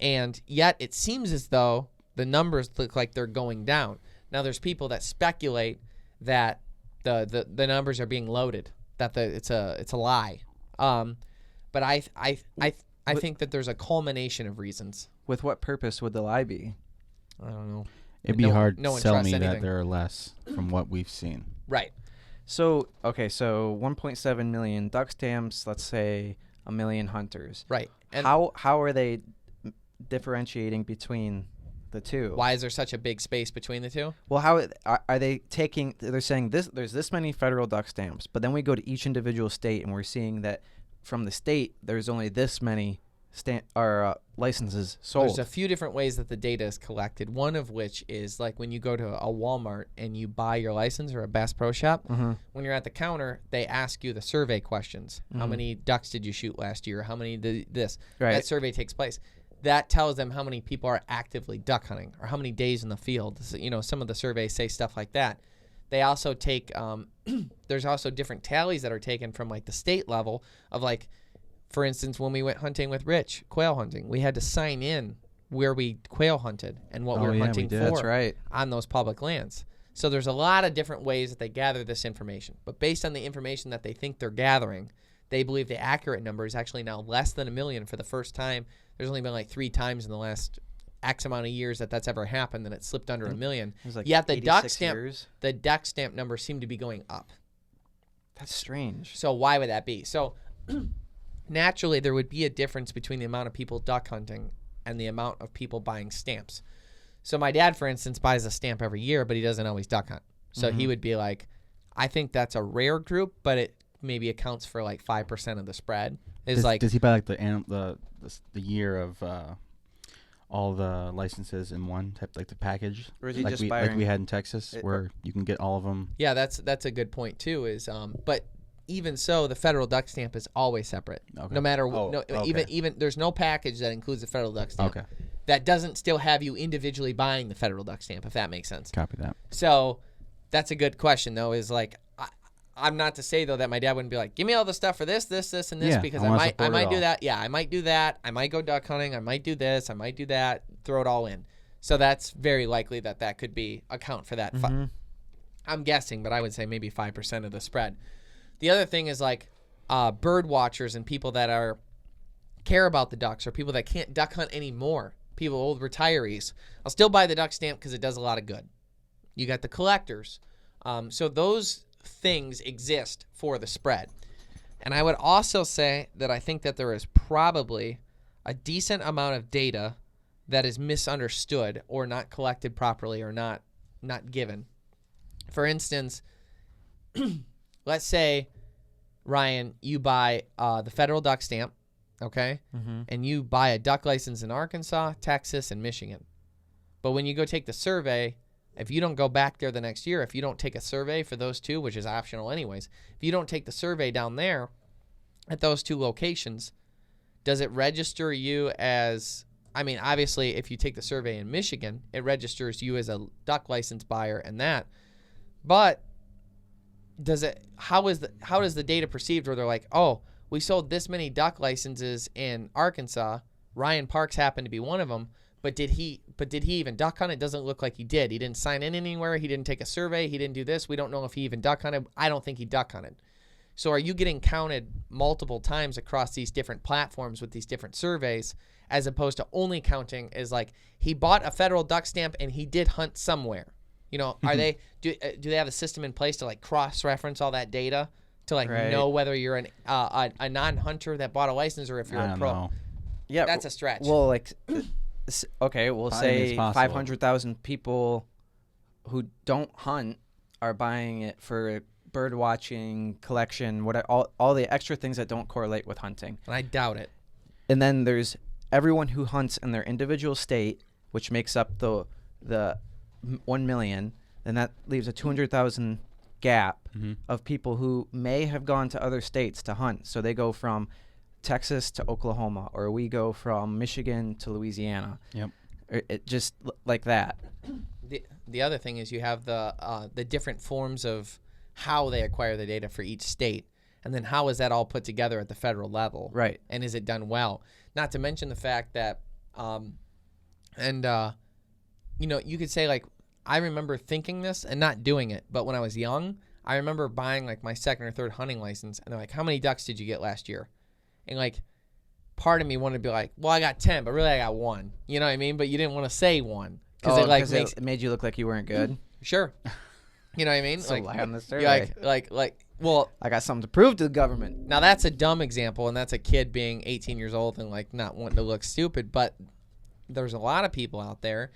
And yet it seems as though the numbers look like they're going down. Now there's people that speculate that the numbers are being loaded, that it's a lie. But I think that there's a culmination of reasons. With what purpose would the lie be? I don't know. It'd be hard no to one sell trusts me anything. that there are less from what we've seen. Right. So 1.7 million duck stamps. Let's say 1 million hunters. Right. And how are they differentiating between the two? why is there such a big space between the two? Well, how are they taking? They're saying this. There's this many federal duck stamps, but then we go to each individual state, and we're seeing that from the state there's only this many licenses sold. There's a few different ways that the data is collected. One of which is like when you go to a Walmart and you buy your license, or a Bass Pro Shop. Mm-hmm. When you're at the counter, they ask you the survey questions. How many ducks did you shoot last year? How many this? Right. That survey takes place. That tells them how many people are actively duck hunting, or how many days in the field. So, some of the surveys say stuff like that. They also take there's also different tallies that are taken from like the state level of, like, for instance, when we went hunting with Rich, quail hunting, we had to sign in where we quail hunted and what we were hunting for That's right. on those public lands. So there's a lot of different ways that they gather this information. But based on the information that they think they're gathering, they believe the accurate number is actually now less than 1 million for the first time. There's only been like 3 times in the last X amount of years that's ever happened that it slipped under 1 million. It was like Yet the duck 86 stamp, years. the duck stamp numbers seem to be going up. That's strange. So why would that be? So naturally, there would be a difference between the amount of people duck hunting and the amount of people buying stamps. So my dad, for instance, buys a stamp every year, but he doesn't always duck hunt. So he would be like, I think that's a rare group, but it maybe accounts for like 5% of the spread. Does he buy like the year of all the licenses in one type, like the package, Or is he like just like we had in Texas, where you can get all of them? Yeah, that's a good point too. But even so, the federal duck stamp is always separate. Okay. No matter okay. even there's no package that includes the federal duck stamp. Okay. That doesn't still have you individually buying the federal duck stamp, if that makes sense. Copy that. So that's a good question, though. Is like I'm not to say though that my dad wouldn't be like, give me all the stuff for this, and this, Yeah, because I I wanna might support it do all. that. Yeah, I might do that. I might go duck hunting. I might do this. I might do that. Throw it all in. So that's very likely that could be account for that. I'm guessing, but I would say maybe 5% of the spread. The other thing is like bird watchers and people that care about the ducks, or people that can't duck hunt anymore. People, old retirees. I'll still buy the duck stamp because it does a lot of good. You got the collectors. So those things exist for the spread. And I would also say that I think that there is probably a decent amount of data that is misunderstood or not collected properly or not given. For instance, let's say, Ryan, you buy the federal duck stamp, okay? And you buy a duck license in Arkansas, Texas, and Michigan. But when you go take the survey, if you don't go back there the next year, if you don't take a survey for those two, which is optional anyways, if you don't take the survey down there at those two locations, does it register you as, I mean, obviously, if you take the survey in Michigan, it registers you as a duck license buyer and that. But how does the data perceived where they're like, oh, we sold this many duck licenses in Arkansas, Ryan Parks happened to be one of them, but did he even duck hunt? It doesn't look like he did. He didn't sign in anywhere. He didn't take a survey. He didn't do this. We don't know if he even duck hunted. I don't think he duck hunted. So are you getting counted multiple times across these different platforms with these different surveys, as opposed to only counting as like he bought a federal duck stamp and he did hunt somewhere? Are they do they have a system in place to like cross-reference all that data to like know whether you're a non-hunter that bought a license or if you're a pro? Know. Yeah, That's a stretch. Well, like, okay, we'll I think it's say possible. 500,000 people who don't hunt are buying it for bird watching, collection, all the extra things that don't correlate with hunting. And I doubt it. And then there's everyone who hunts in their individual state, which makes up the 1 million, and that leaves a 200,000 gap of people who may have gone to other states to hunt. So they go from Texas to Oklahoma, or we go from Michigan to Louisiana. Yep. It just like that. The other thing is you have the different forms of how they acquire the data for each state, and then how is that all put together at the federal level? Right. And is it done well? Not to mention the fact that And you know, you could say like, I remember thinking this and not doing it, but when I was young, I remember buying like my second or third hunting license, and they're like, how many ducks did you get last year? And like, part of me wanted to be like, well, I got 10, but really I got 1. You know what I mean? But you didn't want to say 1 because it like makes it made you look like you weren't good. Sure. You know what I mean? So like, lie on the survey. Well, I got something to prove to the government. now that's a dumb example, and that's a kid being 18 years old and like not wanting to look stupid. But there's a lot of people out there.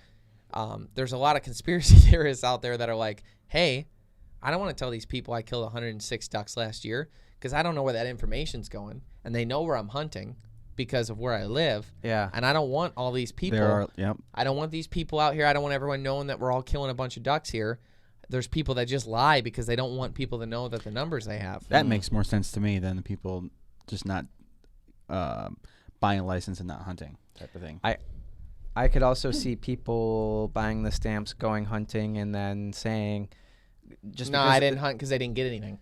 There's a lot of conspiracy theorists out there that are like, hey, I don't want to tell these people I killed 106 ducks last year because I don't know where that information's going, and they know where I'm hunting because of where I live. Yeah. And I don't want all these people. Yep. I don't want these people out here. I don't want everyone knowing that we're all killing a bunch of ducks here. There's people that just lie because they don't want people to know that the numbers they have. That makes more sense to me than the people just not buying a license and not hunting type of thing. I could also see people buying the stamps, going hunting, and then saying, just no, because I didn't hunt because they didn't get anything.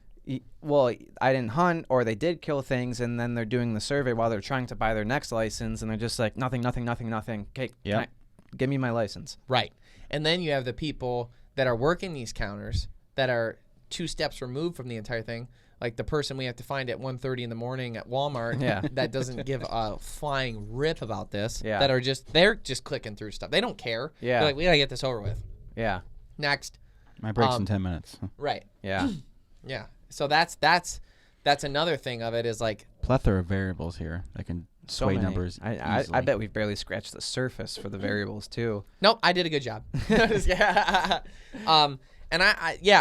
Well, I didn't hunt, or they did kill things, and then they're doing the survey while they're trying to buy their next license, and they're just like, nothing. Okay, Yep. Give me my license. Right. And then you have the people that are working these counters that are 2 steps removed from the entire thing. Like the person we have to find at 1:30 in the morning at Walmart that doesn't give a flying rip about this. Yeah. That are they're just clicking through stuff. They don't care. Yeah. They're like, we got to get this over with. Yeah. Next. My break's in 10 minutes. Right. Yeah. Yeah. So that's another thing of it is like Plethora of variables here that can So sway many. numbers. I easily. bet we've barely scratched the surface for the variables too. nope, I did a good job. Yeah. And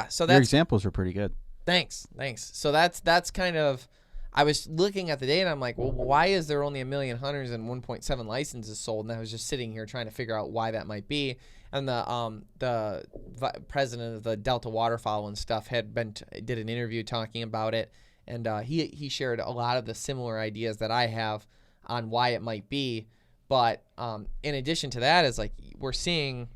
so Your that's examples were pretty good. Thanks. So that's kind of, I was looking at the data. I'm like, well, why is there only 1 million hunters and 1.7 licenses sold? And I was just sitting here trying to figure out why that might be. And the president of the Delta Waterfowl and stuff did an interview talking about it, and he shared a lot of the similar ideas that I have on why it might be. But in addition to that, is like we're seeing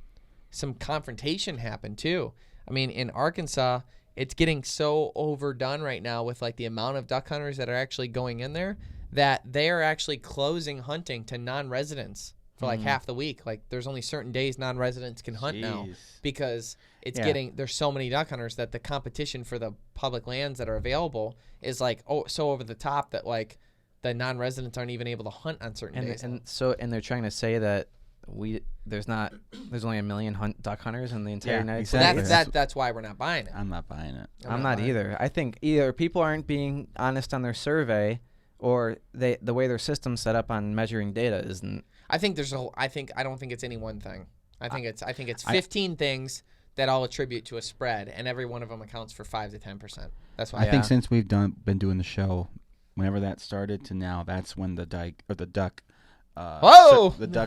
some confrontation happen too. I mean, in Arkansas, it's getting so overdone right now with like the amount of duck hunters that are actually going in there that they are actually closing hunting to non-residents for like half the week. Like there's only certain days non-residents can hunt now because it's there's so many duck hunters that the competition for the public lands that are available is like, so over the top that like the non-residents aren't even able to hunt on certain days. And they're trying to say that there's only 1 million duck hunters in the entire United exactly. States. That's why we're not buying it. I'm not buying it. I'm not either. I think either people aren't being honest on their survey, or the way their system's set up on measuring data isn't. I don't think it's any one thing. I think it's 15 things that all attribute to a spread, and every one of them accounts for 5 to 10%. That's why I think since we've been doing the show, whenever that started to now, that's when the duck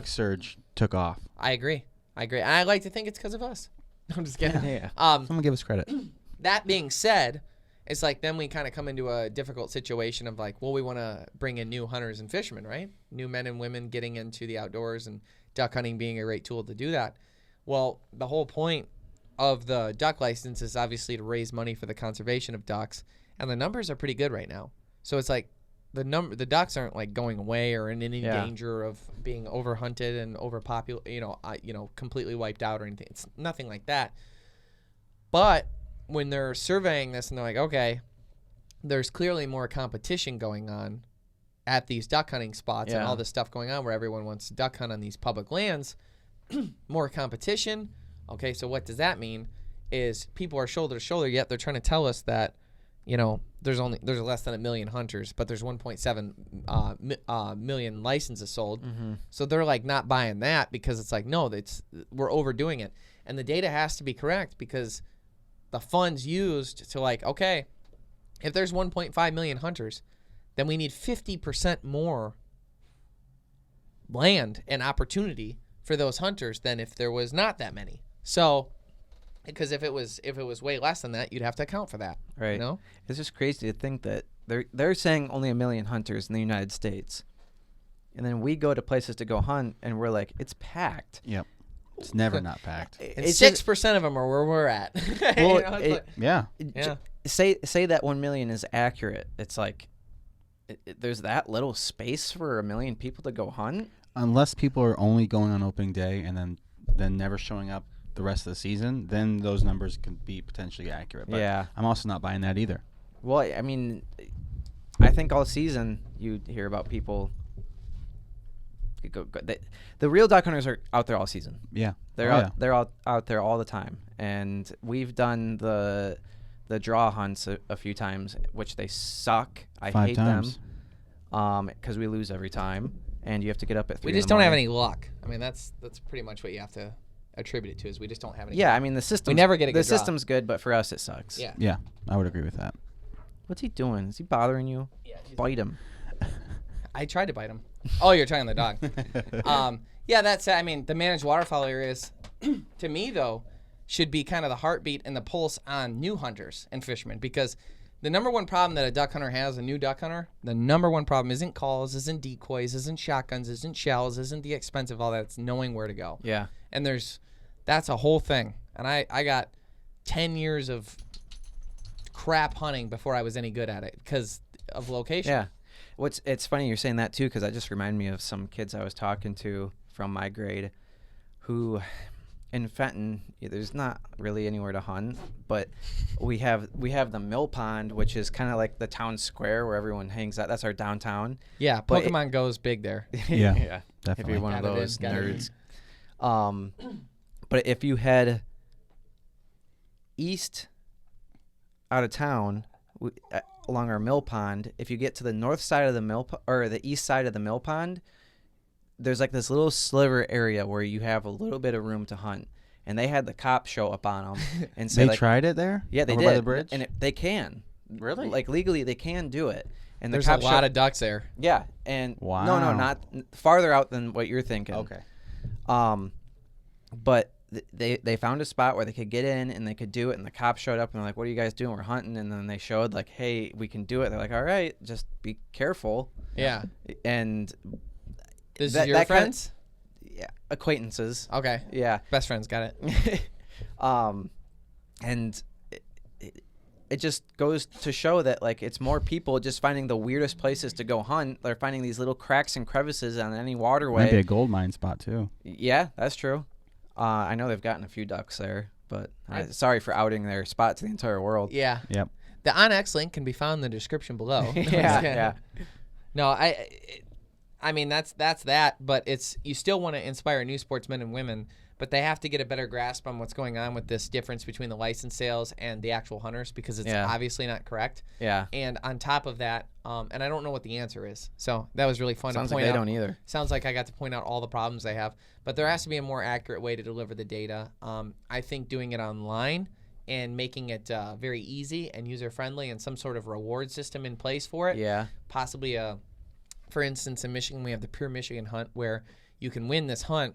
surge took off. I agree. And I like to think it's because of us. I'm just kidding. Yeah. Someone give us credit. That being said, it's like then we kind of come into a difficult situation of like, well, we want to bring in new hunters and fishermen, right? New men and women getting into the outdoors, and duck hunting being a great tool to do that. Well, the whole point of the duck license is obviously to raise money for the conservation of ducks, and the numbers are pretty good right now. So it's like the ducks aren't like going away or in any danger of being overhunted and overpopulated, completely wiped out or anything. It's nothing like that. But when they're surveying this and they're like, okay, there's clearly more competition going on at these duck hunting spots and all this stuff going on where everyone wants to duck hunt on these public lands, more competition. Okay, so what does that mean? Is people are shoulder to shoulder, yet they're trying to tell us that, there's less than 1 million hunters, but there's 1.7 million licenses sold. Mm-hmm. So they're like not buying that because it's like, no, we're overdoing it. And the data has to be correct because the funds used to like, okay, if there's 1.5 million hunters, then we need 50% more land and opportunity for those hunters than if there was not that many. So, because if it was way less than that, you'd have to account for that. Right. It's just crazy to think that they're saying only 1 million hunters in the United States, and then we go to places to go hunt, and we're like, it's packed. Yep. It's never not packed. And 6% of them are where we're at. Well, Say that 1 million is accurate. It's like there's that little space for 1 million people to go hunt. unless people are only going on opening day and then never showing up the rest of the season, then those numbers can be potentially accurate. But Yeah. I'm also not buying that either. Well, I mean, I think all season you hear about people. The real duck hunters are out there all season. Yeah. They're out there all the time, and we've done the draw hunts a few times, which they suck. I 5 hate times. them, because we lose every time, and you have to get up at 3. We just don't have any luck. I mean, that's pretty much what you have to attribute it to, is we just don't have any. Yeah, luck. I mean the system. We never get a good The draw. system's good, but for us it sucks. Yeah. Yeah, I would agree with that. What's he doing? Is he bothering you? Yeah, he's- Bite him. I tried to bite him. Oh, you're trying the dog. Yeah, that's. I mean, the managed waterfowl areas, to me though, should be kind of the heartbeat and the pulse on new hunters and fishermen, because the number one problem that a duck hunter has, a new duck hunter, the number one problem isn't calls, isn't decoys, isn't shotguns, isn't shells, isn't the expensive, all that. It's knowing where to go. Yeah. And that's a whole thing. And I got 10 years of crap hunting before I was any good at it because of location. Yeah. It's funny you're saying that too, because that just reminded me of some kids I was talking to from my grade who in Fenton, there's not really anywhere to hunt, but we have the mill pond, which is kind of like the town square where everyone hangs out. That's our downtown. Yeah, But Pokemon Go's big there. Yeah, yeah. If definitely. you're one of Got it in, those got it in. nerds. But if you head east out of town along our mill pond, if you get to the north side of the mill or the east side of the mill pond, there's like this little sliver area where you have a little bit of room to hunt. And they had the cops show up on them and say, They like, tried it there? yeah, they Over did. by the bridge? And they can. Really? Like legally, they can do it. And There's the a cops lot of ducks there. yeah, and no, Wow. not farther out than what you're thinking. Okay. But they found a spot where they could get in and they could do it, and the cops showed up and they're like, "What are you guys doing? We're hunting." And then they showed like, "Hey, we can do it." They're like, "All right, just be careful." Yeah. And This That- is your that kinda- friends? yeah, acquaintances. Okay. Yeah. Best friends, got it. And it just goes to show that like it's more people just finding the weirdest places to go hunt. They're finding these little cracks and crevices on any waterway. Might be a gold mine spot too. Yeah, that's true. I know they've gotten a few ducks there, but sorry for outing their spot to the entire world. Yeah. Yep. The OnX link can be found in the description below. Yeah. No, I mean that's that, but you still want to inspire new sportsmen and women, but they have to get a better grasp on what's going on with this difference between the license sales and the actual hunters, because it's Yeah. obviously not correct. Yeah. And on top of that, and I don't know what the answer is, so that was really fun Sounds to like point they out. don't either. Sounds like I got to point out all the problems they have, but there has to be a more accurate way to deliver the data. I think doing it online and making it very easy and user friendly, and some sort of reward system in place for it. Yeah. Possibly for instance, in Michigan, we have the Pure Michigan Hunt, where you can win this hunt,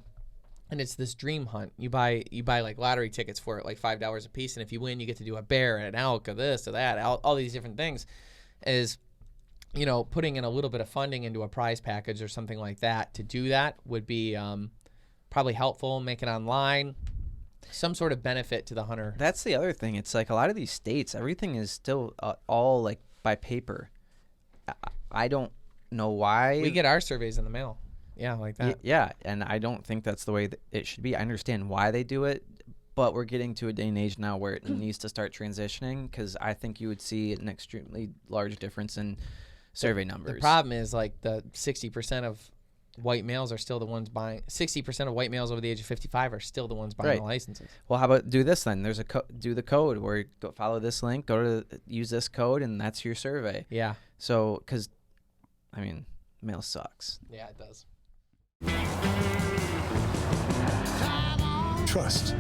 and it's this dream hunt. You buy like lottery tickets for it, like $5 a piece, and if you win, you get to do a bear, an elk, or this or that, all these different things. Is, putting in a little bit of funding into a prize package or something like that to do that would be probably helpful. Make it online, some sort of benefit to the hunter. That's the other thing. It's like a lot of these states, everything is still all like by paper. I don't know why. We get our surveys in the mail. Yeah, like that. Yeah, and I don't think that's the way that it should be. I understand why they do it, but we're getting to a day and age now where it needs to start transitioning, because I think you would see an extremely large difference in survey numbers. The problem is like the 60% of white males are still the ones buying. 60% of white males over the age of 55 are still the ones buying Right. the licenses. Well, how about do this then? There's do the code where you go follow this link, use this code, and that's your survey. Yeah. So, because, I mean, mail sucks. Yeah, it does. Trust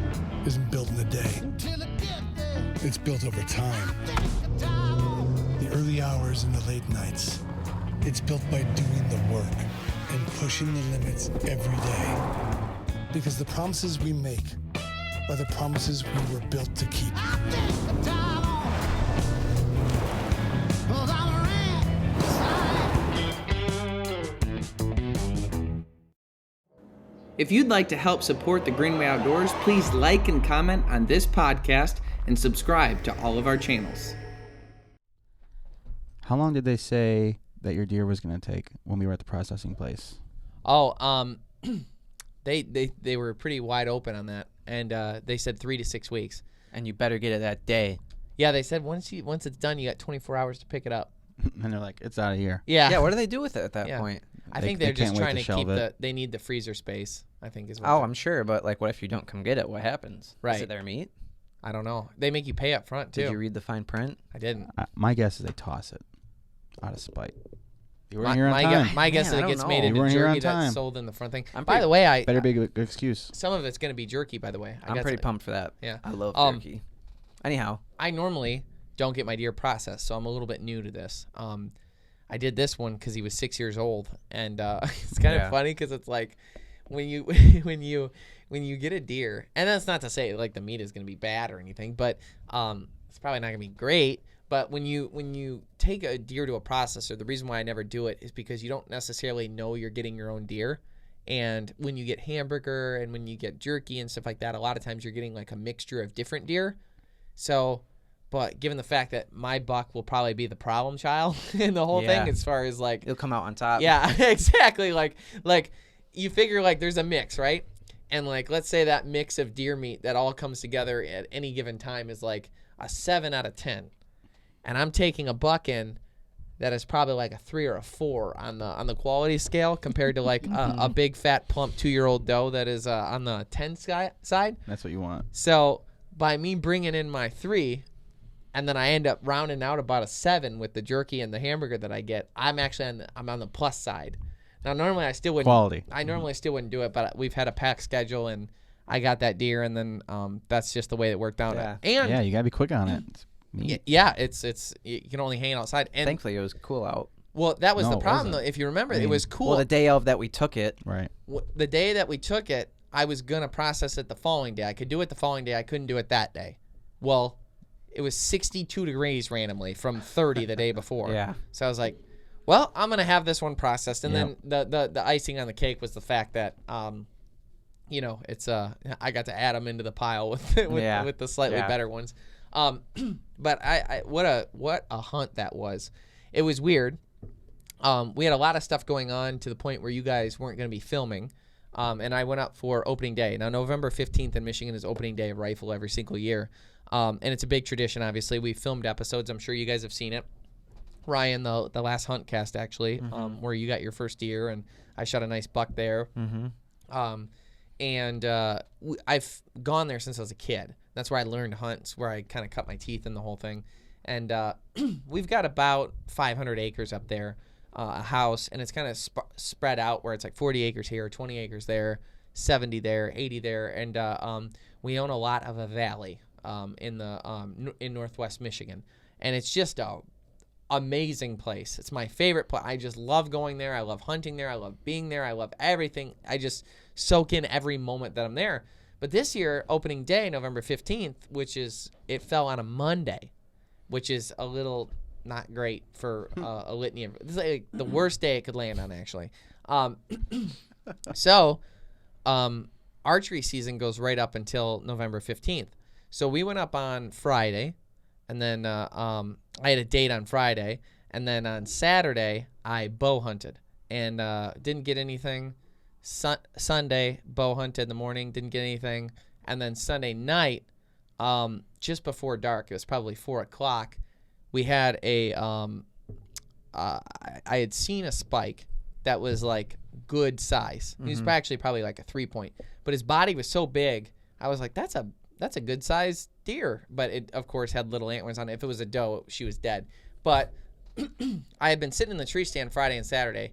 isn't built in a day. It's built over time. The early hours and the late nights. It's built by doing the work and pushing the limits every day. Because the promises we make are the promises we were built to keep. If you'd like to help support the Greenway Outdoors, please like and comment on this podcast and subscribe to all of our channels. How long did they say that your deer was going to take when we were at the processing place? Oh, they were pretty wide open on that, and they said 3 to 6 weeks. And you better get it that day. Yeah, they said once it's done, you got 24 hours to pick it up. And they're like, it's out of here. Yeah. Yeah, what do they do with it at that Yeah. point? I They- think they they're just can't wait trying to to shelve keep it. they need the freezer space, I think is what. Oh, I'm sure, but like, what if you don't come get it? What happens? Right. Is it their meat? I don't know. They make you pay up front too. Did you read the fine print? I didn't. My guess is they toss it out of spite. You weren't My, here on my, time. gu- my guess Man, is I it don't gets know. made You into weren't here on jerky that's time. sold in the front thing. I'm By pretty- the way, I Better be a good excuse. some of it's going to be jerky. By the way, I'm pretty pumped for that. Yeah. I love Um, turkey. Anyhow, I normally don't get my deer processed, so I'm a little bit new to this. I did this one because he was 6 years old, and it's kind of Yeah. funny because it's like when you when you get a deer, and that's not to say like the meat is going to be bad or anything, but it's probably not going to be great. But when you take a deer to a processor, the reason why I never do it is because you don't necessarily know you're getting your own deer. And when you get hamburger and when you get jerky and stuff like that, a lot of times you're getting like a mixture of different deer. So, but given the fact that my buck will probably be the problem child in the whole Yeah. thing, as far as like, it'll come out on top. yeah, exactly. Like you figure like there's a mix, right? And like, let's say that mix of deer meat that all comes together at any given time is like a 7 out of 10. And I'm taking a buck in that is probably like a 3 or a 4 on the quality scale compared to like a big fat plump 2-year-old doe that is on the 10 side. That's what you want. So by me bringing in my 3, and then I end up rounding out about a 7 with the jerky and the hamburger that I get, I'm actually on the plus side. Now normally I still wouldn't. Quality. I normally still wouldn't do it, but we've had a pack schedule and I got that deer, and then that's just the way it worked out. Yeah. And Yeah, you gotta be quick on it. It's meat. yeah, it's you can only hang outside. And Thankfully, it was cool out. well, that was No, the it problem though. wasn't. If you remember, I it mean, was cool. Well, the day of that we took it. Right. The day that we took it, I was gonna process it the following day. I could do it the following day. I couldn't do it that day. Well, it was 62 degrees randomly from 30 the day before. Yeah. So I was like, well, I'm gonna have this one processed, and Yep. then the icing on the cake was the fact that it's I got to add them into the pile with Yeah. with the slightly Yeah. better ones. But I what a hunt that was. It was weird. We had a lot of stuff going on to the point where you guys weren't going to be filming. And I went up for opening day. Now, November 15th in Michigan is opening day of rifle every single year. And it's a big tradition, obviously. We filmed episodes. I'm sure you guys have seen it. Ryan, the last hunt cast, actually, where you got your first deer, and I shot a nice buck there. And I've gone there since I was a kid. That's where I learned to hunt. It's where I kind of cut my teeth in the whole thing. And we've got about 500 acres up there, a house, and it's kind of spread out where it's like 40 acres here, 20 acres there, 70 there, 80 there. And we own a lot of a valley in northwest Michigan. And it's just a amazing place. It's my favorite place. I just love going there. I love hunting there. I love being there. I love everything. I just soak in every moment that I'm there. But this year, opening day, November 15th, it fell on a Monday, which is a little not great for a litany of, this is like the worst day it could land on, actually. So archery season goes right up until November 15th. So we went up on Friday, and then I had a date on Friday, and then on Saturday I bow hunted and didn't get anything. Sunday bow hunted in the morning, didn't get anything, and then Sunday night, just before dark, it was probably 4 o'clock. We had I had seen a spike that was like good size. He was actually probably like a 3-point, but his body was so big. I was like, that's a good sized deer, but it of course had little antlers on it. If it was a doe, she was dead. But I had been sitting in the tree stand Friday and Saturday,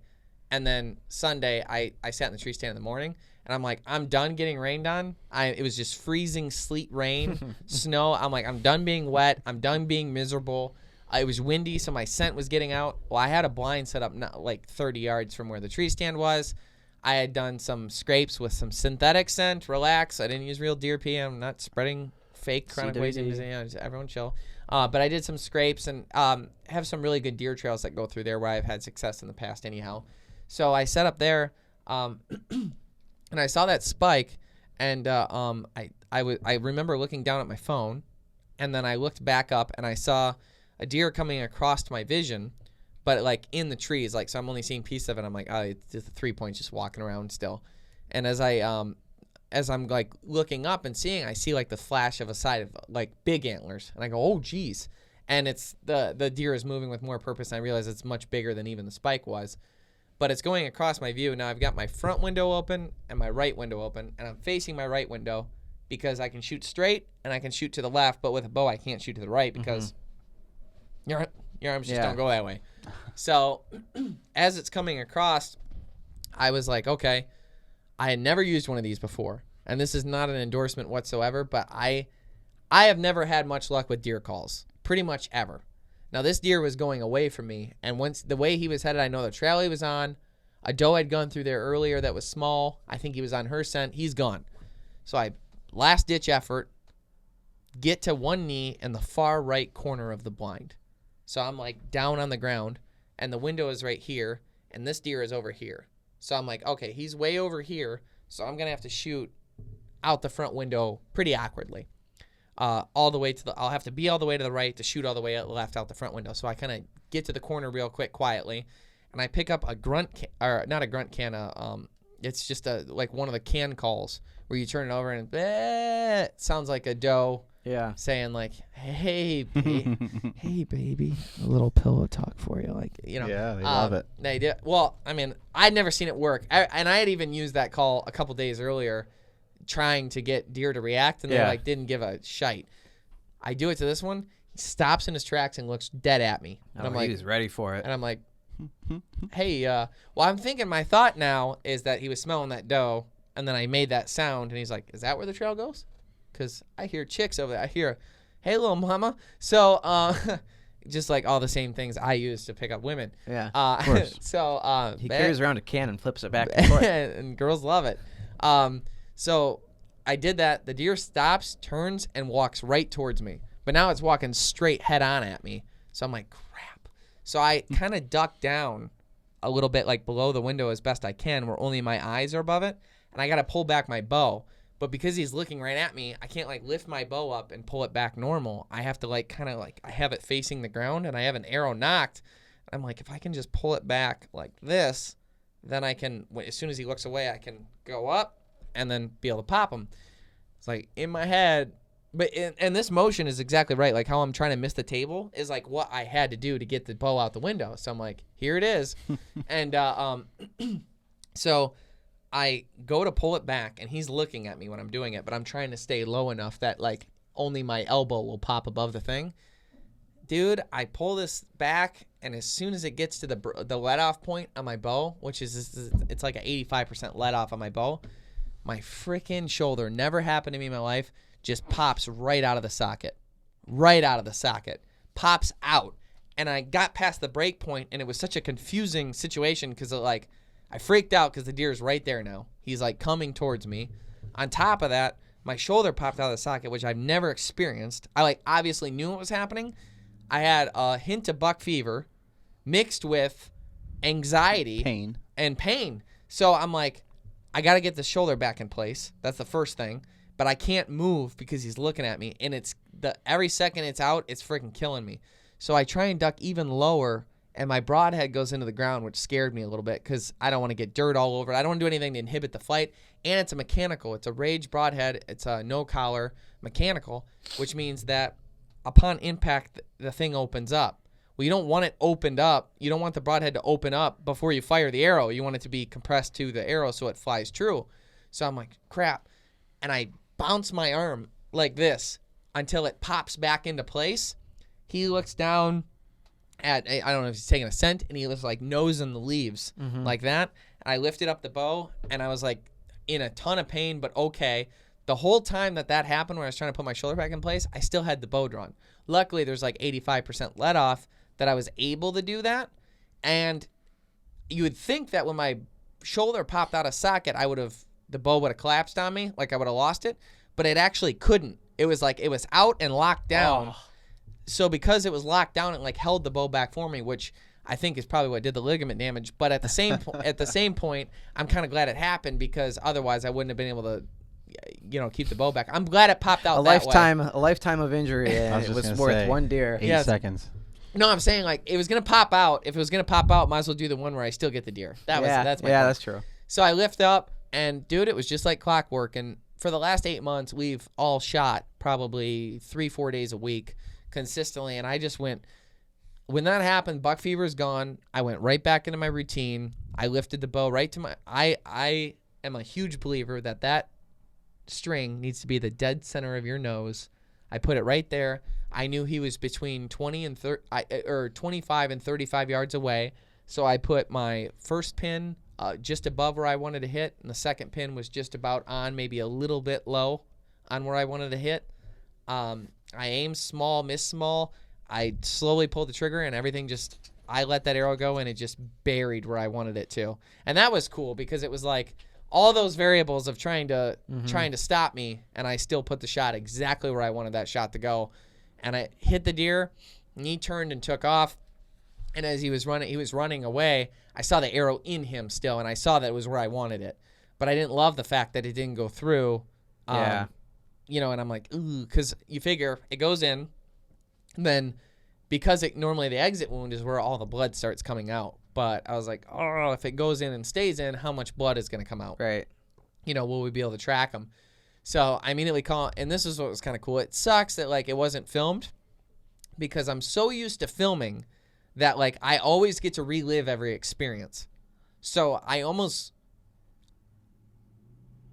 and then Sunday I sat in the tree stand in the morning, and I'm like, I'm done getting rained on. It was just freezing sleet, rain, snow. I'm like, I'm done being wet. I'm done being miserable. It was windy, so my scent was getting out. Well, I had a blind set up not like 30 yards from where the tree stand was. I had done some scrapes with some synthetic scent. Relax. I didn't use real deer pee. I'm not spreading fake chronic poison. Just everyone chill. But I did some scrapes and have some really good deer trails that go through there where I've had success in the past anyhow. So I set up there, and I saw that spike, and I remember looking down at my phone, and then I looked back up and I saw a deer coming across my vision, but like in the trees, like, so I'm only seeing pieces of it. I'm like, oh, it's just the 3 points just walking around still. And as I'm like looking up and seeing, I see like the flash of a side of like big antlers, and I go, oh geez. And it's the deer is moving with more purpose, and I realize it's much bigger than even the spike was. But it's going across my view. Now I've got my front window open and my right window open, and I'm facing my right window because I can shoot straight and I can shoot to the left, but with a bow I can't shoot to the right because your arms just don't go that way. So as it's coming across, I was like, okay, I had never used one of these before, and this is not an endorsement whatsoever, but I have never had much luck with deer calls, pretty much ever. Now, this deer was going away from me, and once the way he was headed, I know the trail he was on. A doe had gone through there earlier that was small. I think he was on her scent. He's gone. So I, last-ditch effort, get to one knee in the far right corner of the blind. So I'm, like, down on the ground, and the window is right here, and this deer is over here. So I'm like, okay, he's way over here, so I'm going to have to shoot out the front window pretty awkwardly. All the way to I'll have to be all the way to the right to shoot all the way left out the front window. So I kind of get to the corner real quick, quietly, and I pick up a not a grunt can, it's just like one of the can calls where you turn it over and it sounds like a doe. Yeah. Saying like, hey, hey, baby, a little pillow talk for you, like, you know. Yeah, they love it. They do. Well, I mean, I'd never seen it work, and I had even used that call a couple days earlier, trying to get deer to react, and they like didn't give a shite. I do it to this one. He stops in his tracks and looks dead at me, and I'm like, he's ready for it. and I'm like, hey, well, I'm thinking my thought now is that he was smelling that doe, and then I made that sound, and he's like, is that where the trail goes? Because I hear chicks over there. I hear, hey, little mama. So just like all the same things I use to pick up women. Yeah, of course. So he carries around a can and flips it back and forth. And girls love it. So I did that. The deer stops, turns, and walks right towards me. But now it's walking straight head on at me. So I'm like, crap. So I kind of duck down a little bit, like below the window as best I can, where only my eyes are above it. And I got to pull back my bow. But because he's looking right at me, I can't like lift my bow up and pull it back normal. I have to like kind of like, I have it facing the ground and I have an arrow knocked. I'm like, if I can just pull it back like this, then I can, as soon as he looks away, I can go up and then be able to pop him. It's like in my head, and this motion is exactly right. Like how I'm trying to miss the table is like what I had to do to get the bow out the window. So I'm like, here it is. And so I go to pull it back, and he's looking at me when I'm doing it, but I'm trying to stay low enough that like only my elbow will pop above the thing. Dude, I pull this back, and as soon as it gets to the let-off point on my bow, which is it's like an 85% let-off on my bow, my freaking shoulder, never happened to me in my life, just pops right out of the socket. Right out of the socket. Pops out. And I got past the break point, and it was such a confusing situation because like I freaked out because the deer is right there now. He's like coming towards me. On top of that, my shoulder popped out of the socket, which I've never experienced. I like obviously knew what was happening. I had a hint of buck fever mixed with anxiety and pain. So I'm like, I got to get the shoulder back in place. That's the first thing. But I can't move because he's looking at me. And every second it's out, it's freaking killing me. So I try and duck even lower, and my broadhead goes into the ground, which scared me a little bit because I don't want to get dirt all over it. I don't want to do anything to inhibit the flight. And it's a mechanical. It's a Rage broadhead. It's a no-collar mechanical, which means that upon impact, the thing opens up. Well, you don't want it opened up. You don't want the broadhead to open up before you fire the arrow. You want it to be compressed to the arrow so it flies true. So I'm like, crap. And I bounce my arm like this until it pops back into place. He looks down at, I don't know if he's taking a scent, and he was like nosing the leaves like that. And I lifted up the bow, and I was like in a ton of pain, but okay. The whole time that happened when I was trying to put my shoulder back in place, I still had the bow drawn. Luckily, there's like 85% let off that I was able to do that. And you would think that when my shoulder popped out of socket, the bow would have collapsed on me, like I would have lost it. But it actually couldn't. It was like it was out and locked down. Oh. So because it was locked down, it like held the bow back for me, which I think is probably what did the ligament damage. But at the same point, I'm kind of glad it happened because otherwise I wouldn't have been able to, keep the bow back. I'm glad it popped out a lifetime of injury. It was worth one deer. 8 seconds. No, I'm saying like it was gonna pop out. If it was gonna pop out, might as well do the one where I still get the deer. That's my point. that's true. So I lift up, and dude, it was just like clockwork. And for the last 8 months, we've all shot probably 3-4 days a week consistently. And I just went, when that happened, buck fever's gone. I went right back into my routine. I lifted the bow right to my. I am a huge believer that string needs to be the dead center of your nose. I put it right there. I knew he was between 25 and 35 yards away. So I put my first pin just above where I wanted to hit, and the second pin was just about on, maybe a little bit low on where I wanted to hit. I aimed small, missed small. I slowly pulled the trigger, and everything just, I let that arrow go, and it just buried where I wanted it to. And that was cool because it was like all those variables of trying to stop me, and I still put the shot exactly where I wanted that shot to go. And I hit the deer, and he turned and took off. And as he was running away, I saw the arrow in him still, and I saw that it was where I wanted it. But I didn't love the fact that it didn't go through. You know, and I'm like, ooh, because you figure it goes in, and then because normally the exit wound is where all the blood starts coming out. But I was like, oh, if it goes in and stays in, how much blood is going to come out? Right. You know, will we be able to track them? So I immediately call, and this is what was kind of cool. It sucks that like it wasn't filmed because I'm so used to filming that like I always get to relive every experience. So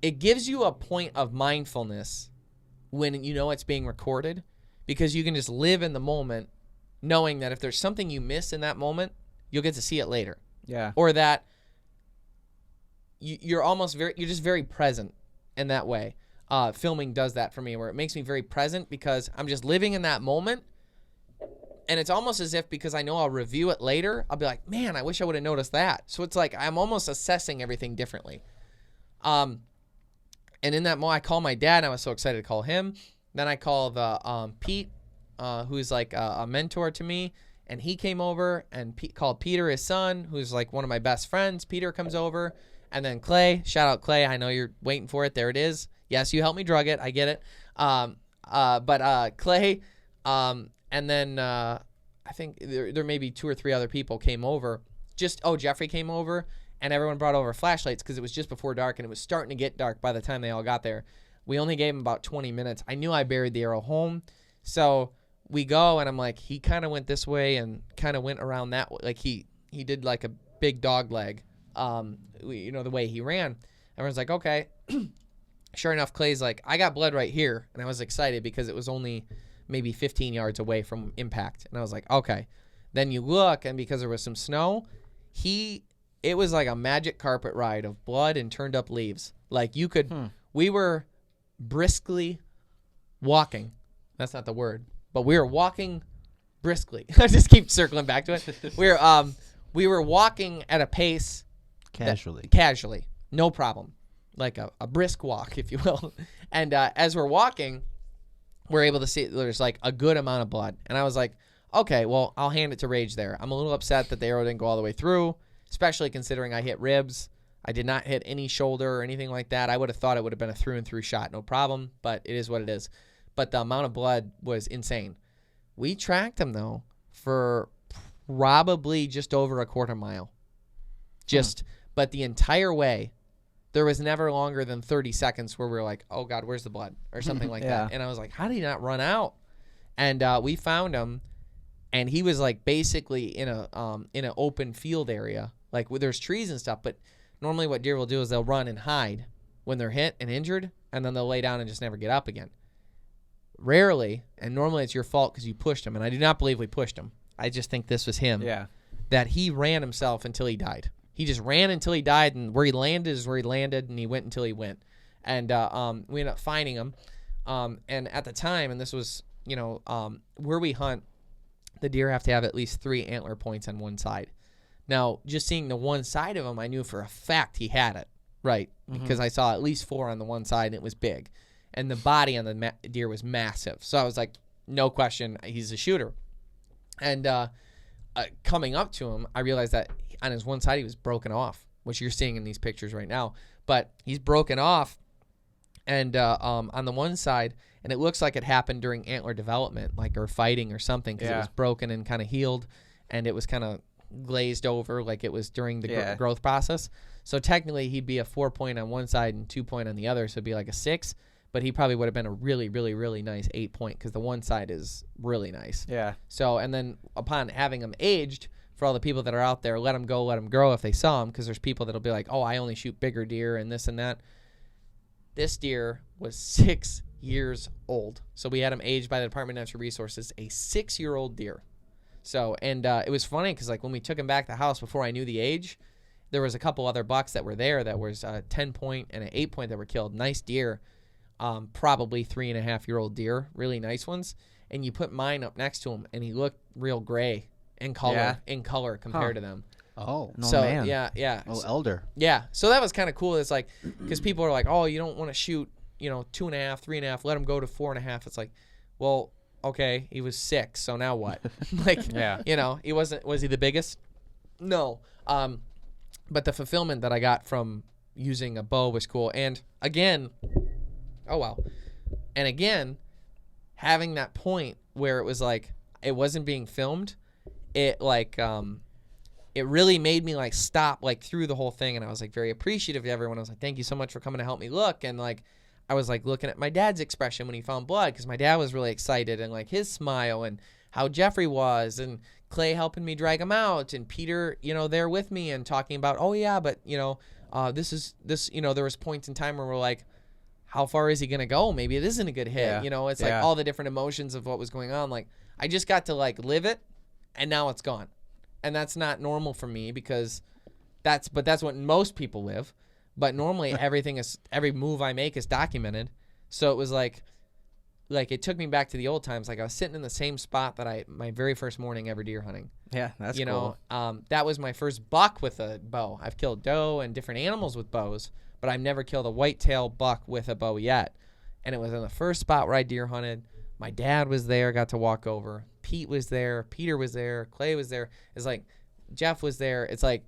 it gives you a point of mindfulness when you know it's being recorded, because you can just live in the moment knowing that if there's something you miss in that moment, you'll get to see it later. Yeah. Or that you're just very present in that way. Filming does that for me, where it makes me very present because I'm just living in that moment. And it's almost as if, because I know I'll review it later, I'll be like, man, I wish I would have noticed that. So it's like I'm almost assessing everything differently. And in that moment, I call my dad, and I was so excited to call him. Then I call the Pete, who's like a mentor to me, and he came over and called Peter, his son, who's like one of my best friends. Peter comes over, and then Clay. Shout out Clay. I know you're waiting for it. There it is. Yes, you helped me drug it. I get it. But Clay, and then I think there may be 2 or 3 other people came over. Jeffrey came over, and everyone brought over flashlights because it was just before dark, and it was starting to get dark by the time they all got there. We only gave him about 20 minutes. I knew I buried the arrow home. So we go, and I'm like, he kind of went this way and kind of went around that way. Like he did like a big dog leg, the way he ran. Everyone's like, okay. Sure enough, Clay's like, I got blood right here. And I was excited because it was only maybe 15 yards away from impact. And I was like, okay. Then you look, and because there was some snow, it was like a magic carpet ride of blood and turned up leaves. Like you could, we were briskly walking. That's not the word, but we were walking briskly. I just keep circling back to it. We were walking at a pace. Casually. No problem. Like a brisk walk, if you will. And as we're walking, we're able to see there's like a good amount of blood. And I was like, okay, well, I'll hand it to Rage there. I'm a little upset that the arrow didn't go all the way through, especially considering I hit ribs. I did not hit any shoulder or anything like that. I would have thought it would have been a through and through shot, no problem, but it is what it is. But the amount of blood was insane. We tracked him, though, for probably just over a quarter mile. But the entire way, there was never longer than 30 seconds where we were like, oh, God, where's the blood? Or something like that. And I was like, how did he not run out? And we found him, and he was like basically in an open field area. Like there's trees and stuff, but normally what deer will do is they'll run and hide when they're hit and injured, and then they'll lay down and just never get up again. Rarely, and normally it's your fault because you pushed him, and I do not believe we pushed him. I just think this was him. Yeah. That he ran himself until he died. He just ran until he died, and where he landed is where he landed, and he went until he went. And we ended up finding him. And at the time, and this was, where we hunt, the deer have to have at least 3 antler points on one side. Now, just seeing the one side of him, I knew for a fact he had it, right? Because I saw at least 4 on the one side, and it was big. And the body on the deer was massive. So I was like, no question, he's a shooter. And coming up to him, I realized that on his one side, he was broken off, which you're seeing in these pictures right now. But he's broken off, and on the one side, and it looks like it happened during antler development, like or fighting or something, because it was broken and kind of healed, and it was kind of glazed over like it was during the growth process. So technically he'd be a 4-point on one side and 2-point on the other, so it'd be like a 6, but he probably would have been a really, really, really nice 8-point because the one side is really nice. Yeah. So, and then upon having him aged, for all the people that are out there, let them go, let them grow if they saw him, because there's people that'll be like, oh, I only shoot bigger deer and this and that. This deer was 6 years old. So we had him aged by the Department of Natural Resources, a 6-year-old deer. So, and it was funny because like when we took him back to the house before I knew the age, there was a couple other bucks that were there that was a 10-point and an 8-point that were killed. Nice deer, probably 3.5-year-old deer, really nice ones. And you put mine up next to him, and he looked real gray in color compared to them. Oh, So man. yeah. oh, elder. Yeah, so that was kind of cool. It's like, because people are like, oh, you don't want to shoot, 2.5, 3.5, let him go to 4.5. It's like, well, okay, he was 6, so now what? Like, was he the biggest? No. But the fulfillment that I got from using a bow was cool. And again, having that point where it was like, it wasn't being filmed, it like, it really made me like stop like through the whole thing, and I was like very appreciative of everyone. I was like, thank you so much for coming to help me look. And like I was like looking at my dad's expression when he found blood, because my dad was really excited, and like his smile, and how Jeffrey was, and Clay helping me drag him out, and Peter there with me and talking about, oh yeah, but this there was points in time where we're like, how far is he gonna go? Maybe it isn't a good hit. It's like all the different emotions of what was going on. Like I just got to like live it, and now it's gone. And that's not normal for me, because that's what most people live. But normally every move I make is documented. So it was like it took me back to the old times. Like I was sitting in the same spot that my very first morning ever deer hunting. Yeah, that's cool. That was my first buck with a bow. I've killed doe and different animals with bows, but I've never killed a whitetail buck with a bow yet. And it was in the first spot where I deer hunted. My dad was there, got to walk over. Pete was there, Peter was there, Clay was there. It's like Jeff was there. It's like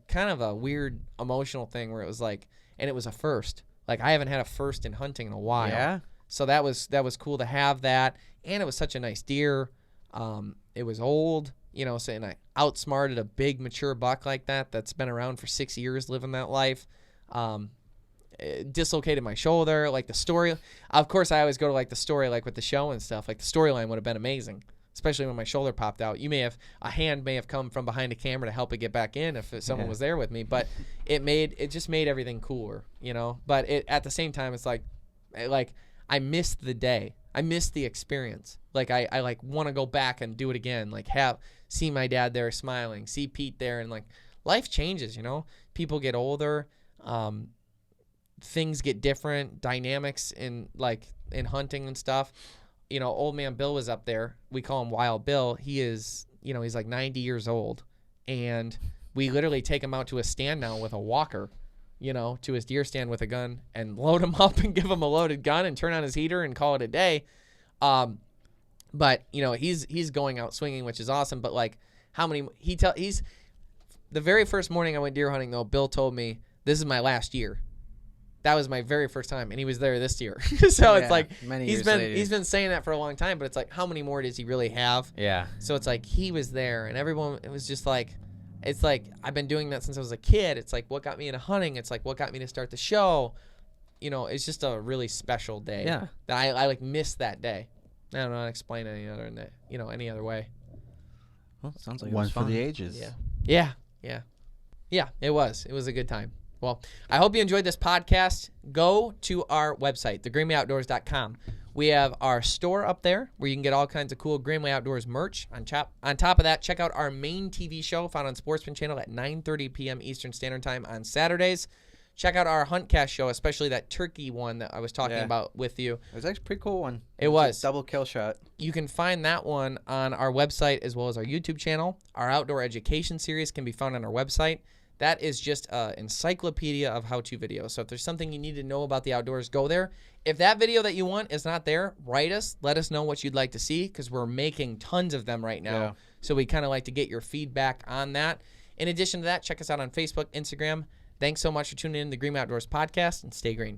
kind of a weird emotional thing where it was like, and it was a first. Like I haven't had a first in hunting in a while. Yeah. So that was cool to have that, and it was such a nice deer. It was old, so, and I outsmarted a big mature buck like that's been around for 6 years living that life. It dislocated my shoulder. Like the story, of course, I always go to like the story, like with the show and stuff. Like the storyline would have been amazing, especially when my shoulder popped out. A hand may have come from behind a camera to help it get back in if someone was there with me, but it just made everything cooler, But at the same time, it's like I missed the day. I missed the experience. Like I like want to go back and do it again. Like see my dad there smiling, see Pete there, and like life changes, People get older. Things get different, dynamics in hunting and stuff. Old man Bill was up there. We call him Wild Bill. He is, he's like 90 years old, and we literally take him out to a stand now with a walker, to his deer stand with a gun, and load him up and give him a loaded gun and turn on his heater and call it a day. But he's going out swinging, which is awesome. But like he's the very first morning I went deer hunting though, Bill told me, this is my last year. That was my very first time, and he was there this year. So it's like he's been saying that for a long time, but it's like, how many more does he really have? Yeah. So it's like he was there, and everyone, it was just like, it's like I've been doing that since I was a kid. It's like what got me into hunting. It's like what got me to start the show. It's just a really special day. Yeah. That I like miss that day. I don't know how to explain it any other way. Well, it sounds like One it was for fun. the ages. Yeah. It was a good time. Well, I hope you enjoyed this podcast. Go to our website, thegreenwayoutdoors.com. We have our store up there where you can get all kinds of cool Greenway Outdoors merch. On top of that, check out our main TV show found on Sportsman Channel at 9:30 p.m. Eastern Standard Time on Saturdays. Check out our Huntcast show, especially that turkey one that I was talking about with you. It was actually a pretty cool one. It was. A double kill shot. You can find that one on our website as well as our YouTube channel. Our outdoor education series can be found on our website. That is just an encyclopedia of how-to videos. So if there's something you need to know about the outdoors, go there. If that video that you want is not there, write us. Let us know what you'd like to see, because we're making tons of them right now. Yeah. So we kind of like to get your feedback on that. In addition to that, check us out on Facebook, Instagram. Thanks so much for tuning in to the Green Outdoors podcast, and stay green.